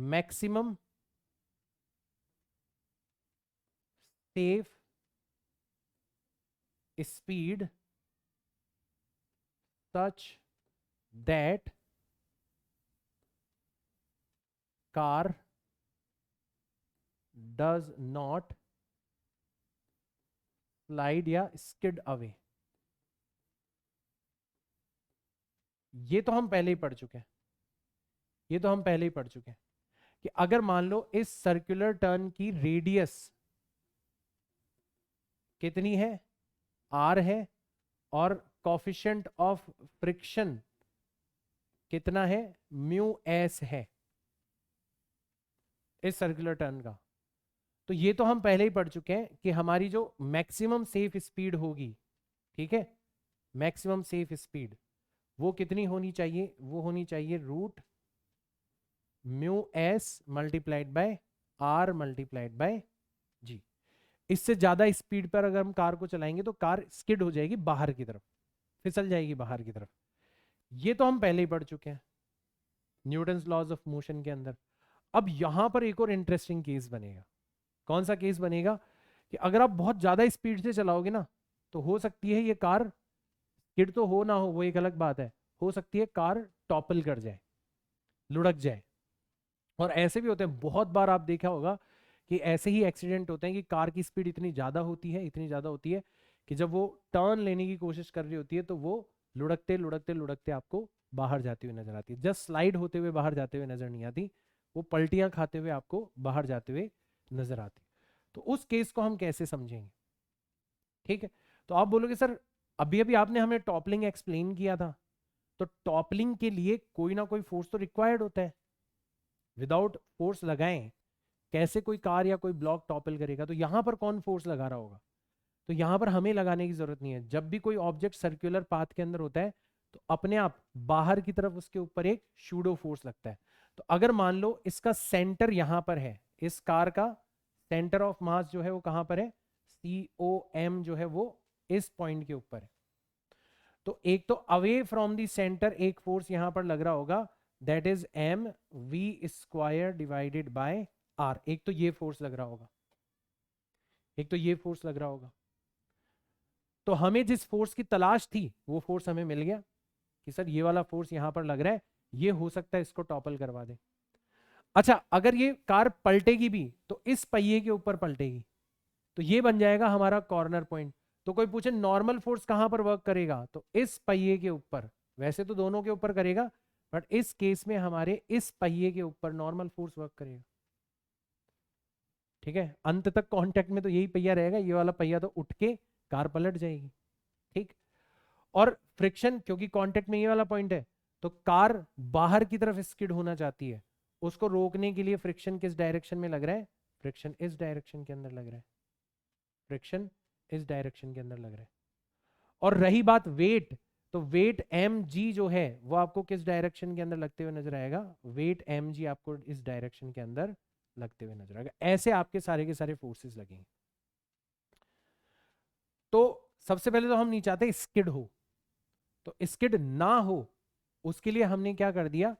Maximum safe speed such that car does not slide या skid away। ये तो हम पहले ही पढ़ चुके हैं, ये तो हम पहले ही पढ़ चुके हैं कि अगर मान लो इस सर्कुलर टर्न की रेडियस कितनी है, r है, और कॉफिशिएंट ऑफ फ्रिक्शन कितना है, म्यू एस है इस सर्कुलर टर्न का। तो ये तो हम पहले ही पढ़ चुके हैं कि हमारी जो मैक्सिमम सेफ स्पीड होगी, ठीक है, मैक्सिमम सेफ स्पीड वो कितनी होनी चाहिए, वो होनी चाहिए root mu s multiplied by r multiplied by g. इससे ज्यादा स्पीड पर अगर हम कार को चलाएंगे तो कार स्किड हो जाएगी बाहर की तरफ, फिसल जाएगी बाहर की तरफ। ये तो हम पहले ही पढ़ चुके हैं न्यूटन्स लॉज ऑफ मोशन के अंदर। अब यहां पर एक और इंटरेस्टिंग केस बनेगा। कौन सा केस बनेगा, कि अगर आप बहुत ज्यादा स्पीड से चलाओगे ना, तो हो सकती है ये कार स्किड तो हो ना हो वो एक अलग बात है, हो सकती है कार टॉपल कर जाए, लुढ़क जाए। और ऐसे भी होते हैं, बहुत बार आप देखा होगा कि ऐसे ही एक्सीडेंट होते हैं कि कार की स्पीड इतनी ज़्यादा होती है, इतनी ज़्यादा होती है कि जब वो टर्न लेने की कोशिश कर रही होती है तो वो लुढ़कते लुढ़कते लुढ़कते आपको बाहर जाती हुई नजर आती है। जस्ट स्लाइड होते हुए बाहर जाते हुए नजर नहीं आती, वो पलटियां खाते हुए आपको बाहर जाते हुए नजर आती। तो उस केस को हम कैसे समझेंगे, ठीक है। तो आप बोलोगे सर अभी अभी आपने हमें टॉपलिंग एक्सप्लेन किया था, तो टॉपलिंग के लिए कोई ना कोई फोर्स तो रिक्वायर्ड होता है, विदाउट फोर्स लगाएं कैसे कोई कार या कोई ब्लॉक टॉपल करेगा, तो यहाँ पर कौन फोर्स लगा रहा होगा, तो यहाँ पर हमें लगाने की जरूरत नहीं है। जब भी कोई ऑब्जेक्ट सर्कुलर पाथ के अंदर होता है तो अपने आप बाहर की तरफ उसके ऊपर एक शूडो फोर्स लगता है। तो अगर मान लो इसका सेंटर यहाँ पर है, इस कार का सेंटर ऑफ मास जो है वो कहां पर है, COM जो है वो इस पॉइंट के ऊपर है। तो एक तो अवे फ्रॉम द सेंटर एक फोर्स यहां पर लग रहा होगा, that is mv² divided by r। एक तो ये फोर्स लग रहा होगा, एक तो ये फोर्स लग रहा होगा। तो हमें जिस फोर्स की तलाश थी वो फोर्स हमें मिल गया कि सर ये वाला फोर्स यहां पर लग रहा है, ये हो सकता है इसको टॉपल करवा दे। अच्छा, अगर ये कार पलटेगी भी तो इस पहिए के ऊपर पलटेगी, तो ये बन जाएगा हमारा कॉर्नर पॉइंट। तो कोई पूछे नॉर्मल फोर्स कहां पर वर्क करेगा, तो इस पहिए के ऊपर। वैसे तो दोनों के ऊपर करेगा, बट इस केस में हमारे इस पहिए के ऊपर नॉर्मल फोर्स वर्क करेगा। ठीक है, अंत तक कांटेक्ट में तो यही पहिया रहेगा, ये वाला पहिया तो उठ के कार पलट जाएगी। ठीक, और फ्रिक्शन, क्योंकि कांटेक्ट में ये वाला पॉइंट है, तो कार बाहर की तरफ स्किड होना चाहती है, उसको रोकने के लिए फ्रिक्शन किस डायरेक्शन में लग रहा है, फ्रिक्शन इस डायरेक्शन के अंदर लग रहा है, फ्रिक्शन इस डायरेक्शन के अंदर लग रहा है। और रही बात वेट, तो वेट mg जो है वो आपको किस डायरेक्शन के अंदर लगते हुए नजर आएगा, वेट mg आपको इस डायरेक्शन के अंदर लगते हुए नजर आएगा। ऐसे आपके सारे के सारे फोर्सेस लगेंगे। तो सबसे पहले तो हम नहीं चाहते स्किड हो, तो स्किड ना हो उसके लिए हमने क्या कर दिया,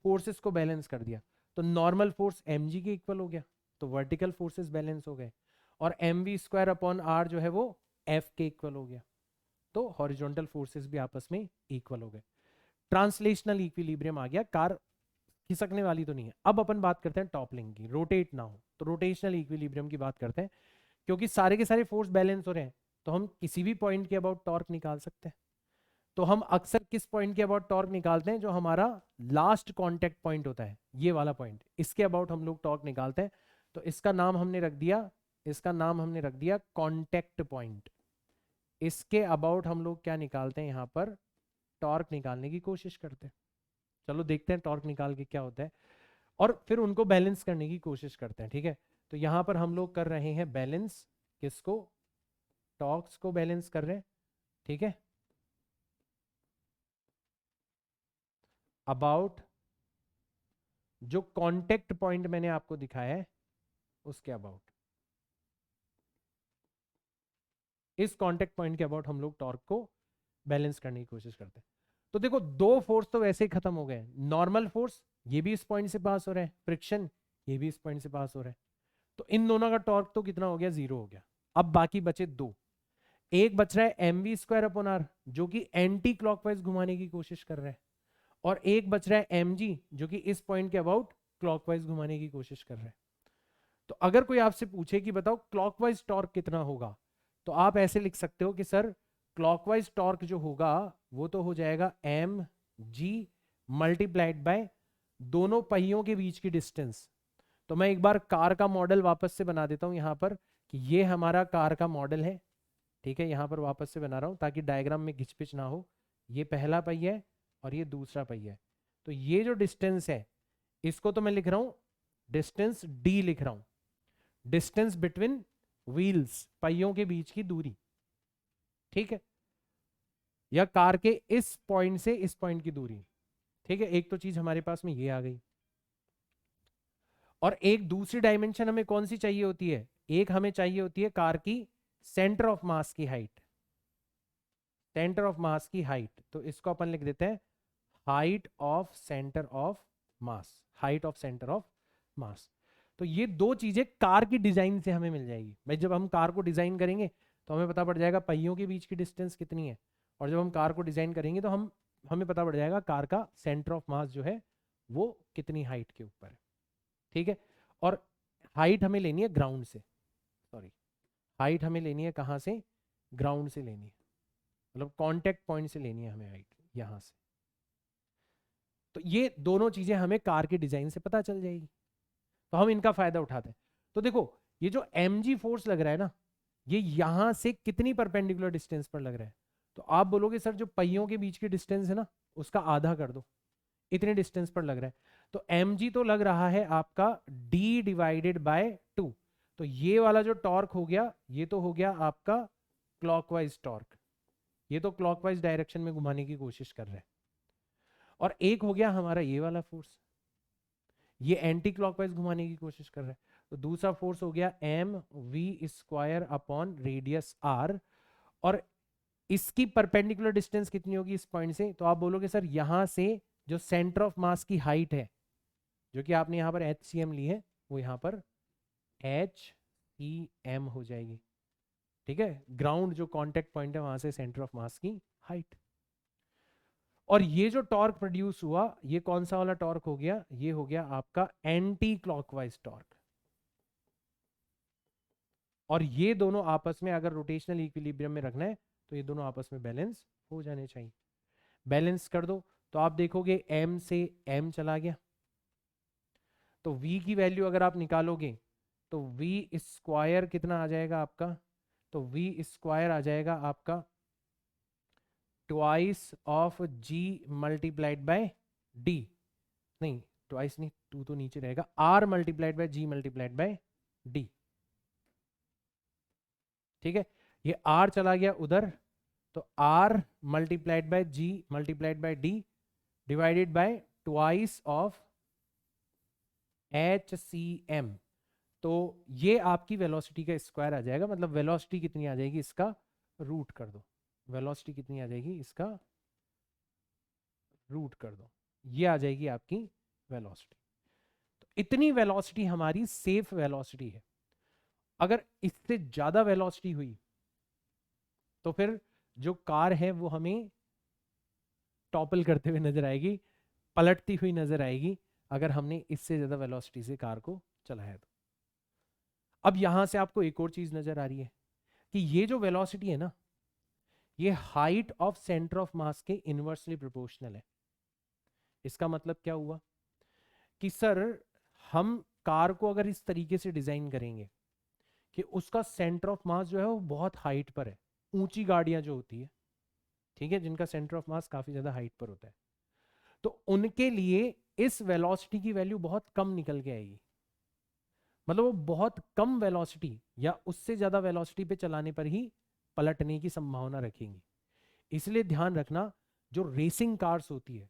फोर्सेस को बैलेंस कर दिया। तो नॉर्मल फोर्स mg के इक्वल हो गया, तो वर्टिकल फोर्सेस बैलेंस हो गए, और mv²/r जो है वो f के इक्वल हो गया, तो हॉरिजॉन्टल फोर्सेस भी आपस में इक्वल हो गए। ट्रांसलेशनल इक्विलिब्रियम आ गया, कार खिसकने वाली तो नहीं है। अब अपन बात करते हैं टॉपलिंग की, रोटेट ना हो, तो रोटेशनल इक्विलिब्रियम की बात करते हैं। क्योंकि सारे के सारे फोर्स बैलेंस हो रहे हैं, तो हम किसी भी पॉइंट के अबाउट टॉर्क निकाल सकते हैं। तो हम अक्सर किस पॉइंट के अबाउट टॉर्क निकालते हैं, जो हमारा लास्ट कांटेक्ट पॉइंट होता है, ये वाला पॉइंट, इसके अबाउट हम लोग टॉर्क निकालते हैं। तो इसका नाम हमने रख दिया, इसका नाम हमने रख दिया कांटेक्ट पॉइंट। इसके अबाउट हम लोग क्या निकालते हैं, यहां पर टॉर्क निकालने की कोशिश करते हैं। चलो देखते हैं टॉर्क निकाल के क्या होता है, और फिर उनको बैलेंस करने की कोशिश करते हैं। ठीक है, तो यहां पर हम लोग कर रहे हैं बैलेंस, किसको, टॉर्क्स को बैलेंस कर रहे हैं। ठीक है, अबाउट जो कांटेक्ट पॉइंट मैंने आपको दिखाया है उसके अबाउट, इस कांटेक्ट पॉइंट के अबाउट हम लोग टॉर्क को बैलेंस करने की कोशिश करते हैं। तो देखो दो फोर्स तो वैसे ही खत्म हो गए, नॉर्मल फोर्स ये भी इस पॉइंट से पास हो रहा है, फ्रिक्शन ये भी इस पॉइंट से पास हो रहा है, तो इन दोनों का टॉर्क तो कितना हो गया, 0 हो गया। अब बाकी बचे दो, एक बच रहा है mv²/r जो कि एंटी क्लॉकवाइज घुमाने की कोशिश कर रहा है, और एक बच रहा है mg जो कि इस पॉइंट के अबाउट क्लॉकवाइज घुमाने की कोशिश कर रहा है। तो अगर कोई आपसे पूछे कि बताओ क्लॉकवाइज टॉर्क कितना होगा, तो आप ऐसे लिख सकते हो कि सर क्लॉकवाइज टॉर्क जो होगा वो तो हो जाएगा mg मल्टीप्लाइड बाय दोनों पहियों के बीच की डिस्टेंस। तो मैं एक बार कार का मॉडल वापस से बना देता हूं यहां पर, कि ये हमारा कार का मॉडल है। ठीक है, यहां पर वापस से बना रहा हूं ताकि डायग्राम में घिचपिच ना हो। ये पहला पहिया है और ये दूसरा पहिया है, तो ये जो डिस्टेंस है इसको तो मैं लिख रहा हूं डिस्टेंस d लिख रहा हूं, डिस्टेंस बिटवीन व्हील्स, पहियों के बीच की दूरी। ठीक है, या कार के इस पॉइंट से इस पॉइंट की दूरी। ठीक है, एक तो चीज हमारे पास में ये आ गई, और एक दूसरी डायमेंशन हमें कौन सी चाहिए होती है, एक हमें चाहिए होती है कार की सेंटर ऑफ मास की हाइट, सेंटर ऑफ मास की हाइट। तो इसको अपन लिख देते हैं height of centre of mass, height of centre of mass. तो ये दो चीजें कार की डिजाइन से हमें मिल जाएगी भाई। जब हम कार को डिजाइन करेंगे तो हमें पता पड़ जाएगा पहियों के बीच की डिस्टेंस कितनी है, और जब हम कार को डिजाइन करेंगे तो हमें पता पड़ जाएगा कार का सेंटर ऑफ मास जो है वो कितनी हाइट के ऊपर है। ठीक है, और हाइट हमें लेनी है ग्राउंड से, सॉरी हाइट हमें लेनी है कहाँ से, ग्राउंड से लेनी है, मतलब कांटेक्ट पॉइंट से लेनी है हमें हाइट, यहां से। तो ये दोनों चीजें हमें कार के डिजाइन से पता चल जाएगी, तो हम इनका फायदा उठाते हैं। तो देखो ये जो mg फोर्स लग रहा है ना, ये यहां से कितनी परपेंडिकुलर डिस्टेंस पर लग रहा है, तो आप बोलोगे सर जो पहियों के बीच की डिस्टेंस है ना उसका आधा कर दो, इतने डिस्टेंस पर लग रहा है। तो mg तो लग रहा है आपका d डिवाइडेड बाय 2। तो ये वाला जो टॉर्क हो गया, ये तो हो गया आपका क्लॉकवाइज टॉर्क, ये तो क्लॉकवाइज डायरेक्शन में घुमाने की कोशिश कर रहा है। और एक हो गया हमारा ये वाला फोर्स, ये एंटी क्लॉकवाइज घुमाने की कोशिश कर रहा है। तो दूसरा फोर्स हो गया m v square upon radius r. और इसकी परपेंडिकुलर डिस्टेंस कितनी होगी इस पॉइंट से? तो आप बोलोगे सर यहां से जो सेंटर ऑफ मास की हाइट है, जो कि आपने यहां पर HCM ली है, वो यहां पर HCM हो जाएगी। ठीक है, ग्राउंड जो कांटेक्ट पॉइंट है वहां से सेंटर ऑफ मास की हाइट। और ये जो टॉर्क प्रोड्यूस हुआ, ये कौन सा वाला टॉर्क हो गया? ये हो गया आपका एंटी क्लॉकवाइज टॉर्क। और ये दोनों आपस में अगर रोटेशनल इक्विलिब्रियम में रखना है तो ये दोनों आपस में बैलेंस हो जाने चाहिए। बैलेंस कर दो तो आप देखोगे m से m चला गया, तो v की वैल्यू अगर आप निकालोगे तो v स्क्वायर कितना आ जाएगा आपका? तो v स्क्वायर आ जाएगा आपका twice of g multiplied by d, नहीं ट्वाइस नहीं, 2 तो नीचे रहेगा, r multiplied by g multiplied by d। ठीक है, ये r चला गया उधर, तो r multiplied by g multiplied by d divided by twice of HCM। तो ये आपकी वेलोसिटी का स्क्वायर आ जाएगा, मतलब वेलोसिटी कितनी आ जाएगी इसका रूट कर दो। वेलोसिटी कितनी आ जाएगी इसका रूट कर दो, ये आ जाएगी आपकी वेलोसिटी। तो इतनी वेलोसिटी हमारी सेफ वेलोसिटी है। अगर इससे ज्यादा वेलोसिटी हुई तो फिर जो कार है वो हमें टॉपल करते हुए नजर आएगी, पलटती हुई नजर आएगी, अगर हमने इससे ज्यादा वेलोसिटी से कार को चलाया तो। अब यहां से आपको एक और चीज नजर आ रही है कि ये जो वेलोसिटी है ना, ये height of centre of mass के इनवर्सली प्रोपोर्शनल है। इसका मतलब क्या हुआ कि सर हम कार को अगर इस तरीके से डिजाइन करेंगे कि उसका सेंटर ऑफ मास जो है वो बहुत हाइट पर है, ऊंची गाड़ियां जो होती है, ठीक है, जिनका सेंटर ऑफ मास काफी ज्यादा हाइट पर होता है, तो उनके लिए इस वेलोसिटी की वैल्यू बहुत कम निकल के आएगी। मतलब वो बहुत कम वेलोसिटी या उससे ज्यादा वेलोसिटी पे चलाने पर ही पलटने की संभावना रखेंगी। इसलिए ध्यान रखना, जो रेसिंग कार्स होती है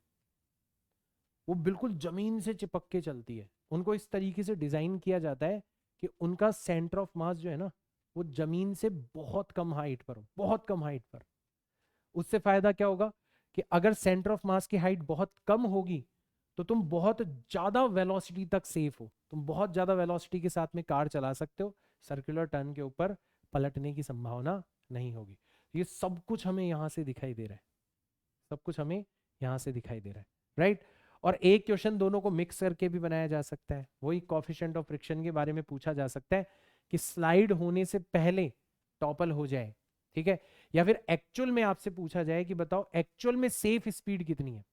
वो बिल्कुल जमीन से चिपक के चलती है, उनको इस तरीके से डिजाइन किया जाता है कि उनका सेंटर ऑफ मास जो है ना वो जमीन से बहुत कम हाइट पर हो, बहुत कम हाइट पर। उससे फायदा क्या होगा कि अगर सेंटर ऑफ मास की हाइट बहुत कम होगी तो तुम बहुत ज्यादा वेलोसिटी तक सेफ हो, तुम बहुत ज्यादा वेलोसिटी के साथ में कार चला सकते हो, सर्कुलर टर्न के ऊपर पलटने की संभावना नहीं होगी। ये सब कुछ हमें यहां से दिखाई दे रहा है, सब कुछ हमें यहां से दिखाई दे रहा है, राइट। और एक क्वेश्चन दोनों को मिक्स करके भी बनाया जा सकता है, वही कोएफिशिएंट ऑफ फ्रिक्शन के बारे में पूछा जा सकता है कि स्लाइड होने से पहले टॉपल हो जाए, ठीक है, या फिर एक्चुअल में आपसे पूछा जाए कि बताओ एक्चुअल में सेफ स्पीड कितनी है।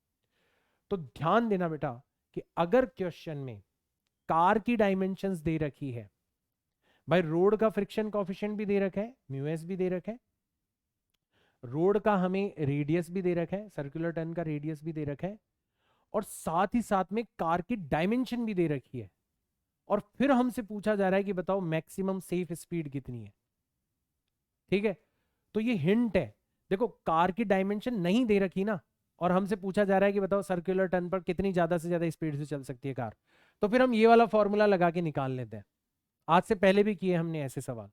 तो ध्यान देना बेटा कि अगर क्वेश्चन में कार की डायमेंशंस दे रखी है, भाई रोड का फ्रिक्शन कोएफिशिएंट भी दे रखा है, म्यूएस भी दे रखा है, रोड का हमें रेडियस भी दे रखा है, सर्कुलर टर्न का रेडियस भी दे रखा है, और साथ ही साथ में कार की डायमेंशन भी दे रखी है, और फिर हमसे पूछा जा रहा है कि बताओ मैक्सिमम सेफ स्पीड कितनी है। ठीक है, तो ये हिंट है। देखो कार की डायमेंशन नहीं दे रखी ना, और हमसे पूछा जा रहा है कि बताओ सर्कुलर टर्न पर कितनी ज्यादा से ज्यादा स्पीड से चल सकती है कार, तो फिर हम ये वाला फॉर्मूला लगा के निकाल लेते हैं। आज से पहले भी किए हमने ऐसे सवाल,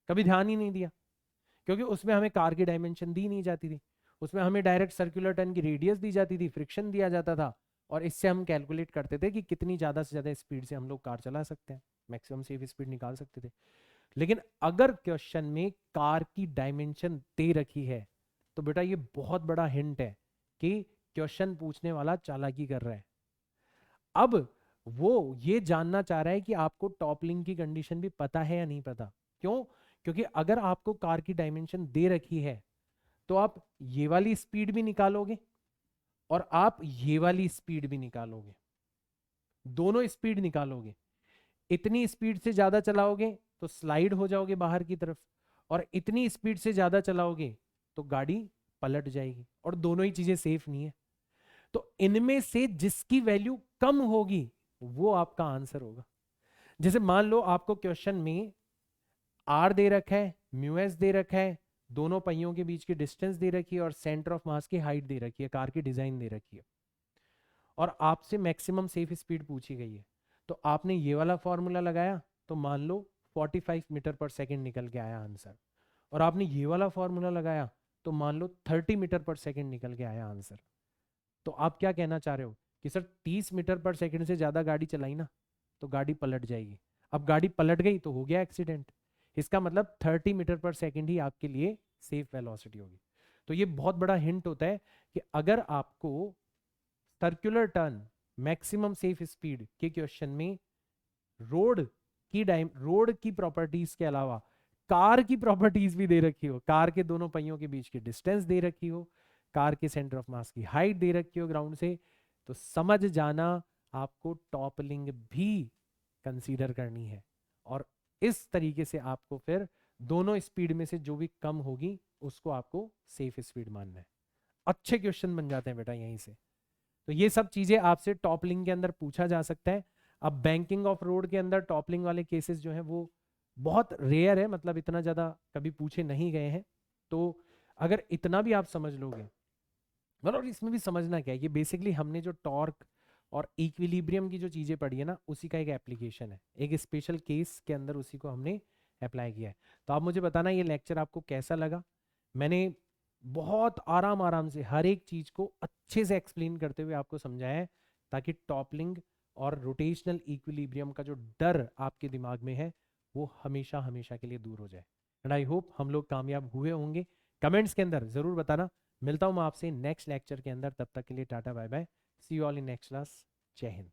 कभी ध्यान ही नहीं दिया, क्योंकि उसमें हमें कार की डायमेंशन दी नहीं जाती थी, उसमें हमें डायरेक्ट सर्कुलर टर्न की रेडियस दी जाती थी, फ्रिक्शन दिया जाता था, और इससे हम कैलकुलेट करते थे कि कितनी ज्यादा से ज्यादा स्पीड से हम लोग कार चला सकते हैं, मैक्सिमम सेफ स्पीड निकाल सकते थे। लेकिन अगर क्वेश्चन में कार की डायमेंशन दे रखी है तो बेटा ये बहुत बड़ा हिंट है कि क्वेश्चन पूछने वाला चालाकी कर रहा है। अब वो ये जानना चाह रहा है कि आपको टॉपलिंग की कंडीशन भी पता है या नहीं पता। क्यों? क्योंकि अगर आपको कार की डायमेंशन दे रखी है तो आप ये वाली स्पीड भी निकालोगे और आप ये वाली स्पीड भी निकालोगे, दोनों स्पीड निकालोगे। इतनी स्पीड से ज्यादा चलाओगे तो स्लाइड हो जाओगे बाहर की तरफ, और इतनी स्पीड से ज्यादा चलाओगे तो गाड़ी पलट जाएगी, और दोनों ही चीजें सेफ नहीं है। तो इनमें से जिसकी वैल्यू कम होगी वो आपका आंसर होगा। जैसे मान लो आपको क्वेश्चन में आर दे रखा है, म्यू एस दे रखा है, दोनों पहियों के बीच की डिस्टेंस दे रखी है और सेंटर ऑफ मास की हाइट दे रखी है, कार की डिजाइन दे रखी है, और आपसे मैक्सिमम सेफ स्पीड पूछी गई है। तो आपने ये वाला फॉर्मूला लगाया तो मान लो 45 मीटर पर सेकेंड निकल के आया आंसर, और आपने ये वाला फॉर्मूला लगाया तो मान लो 30 मीटर पर सेकेंड निकल के आया आंसर। तो आप क्या कहना चाह रहे हो कि सर 30 मीटर पर सेकेंड से ज्यादा गाड़ी चलाई ना तो गाड़ी पलट जाएगी। अब गाड़ी पलट गई तो हो गया एक्सीडेंट। इसका मतलब 30 मीटर पर सेकेंड ही आपके लिए सेफ वेलोसिटी होगी। तो ये बहुत बड़ा हिंट होता है कि अगर आपको circular turn maximum safe speed के क्वेश्चन में रोड की प्रॉपर्टीज के अलावा कार की प्रॉपर्टीज भी दे रखी हो, कार के दोनों पहियों के बीच की डिस्टेंस दे रखी हो, कार के सेंटर ऑफ मास की हाइट दे रखी हो ग्राउंड से, तो समझ जाना आपको टॉपलिंग भी कंसीडर करनी है। और इस तरीके से आपको फिर दोनों स्पीड में से जो भी कम होगी उसको आपको सेफ स्पीड मानना है। अच्छे क्वेश्चन बन जाते हैं बेटा यहीं से। तो ये सब चीजें आपसे टॉपलिंग के अंदर पूछा जा सकता है। अब बैंकिंग ऑफ रोड के अंदर टॉपलिंग वाले केसेस जो है वो बहुत रेयर है, मतलब इतना ज्यादा कभी पूछे नहीं गए हैं। तो अगर इतना भी आप समझ लोगे, मतलब इसमें भी समझना क्या है, ये बेसिकली हमने जो टॉर्क और इक्विलिब्रियम की जो चीजें पढ़ी है ना उसी का एक एप्लीकेशन है, एक स्पेशल केस के अंदर उसी को हमने अप्लाई किया है। तो आप मुझे बताना ये लेक्चर आपको कैसा लगा। मैंने बहुत आराम आराम से हर एक चीज को अच्छे से एक्सप्लेन करते हुए आपको समझाया है, ताकि टॉपलिंग और रोटेशनल इक्विलिब्रियम का जो डर आपके दिमाग में है वो हमेशा हमेशा के लिए दूर हो जाए। एंड आई होप हम लोग कामयाब हुए होंगे। कमेंट्स के अंदर जरूर बताना। मिलता हूं मैं आपसे नेक्स्ट लेक्चर के अंदर, तब तक के लिए tata bye bye, see you all in next class. Jai Hind.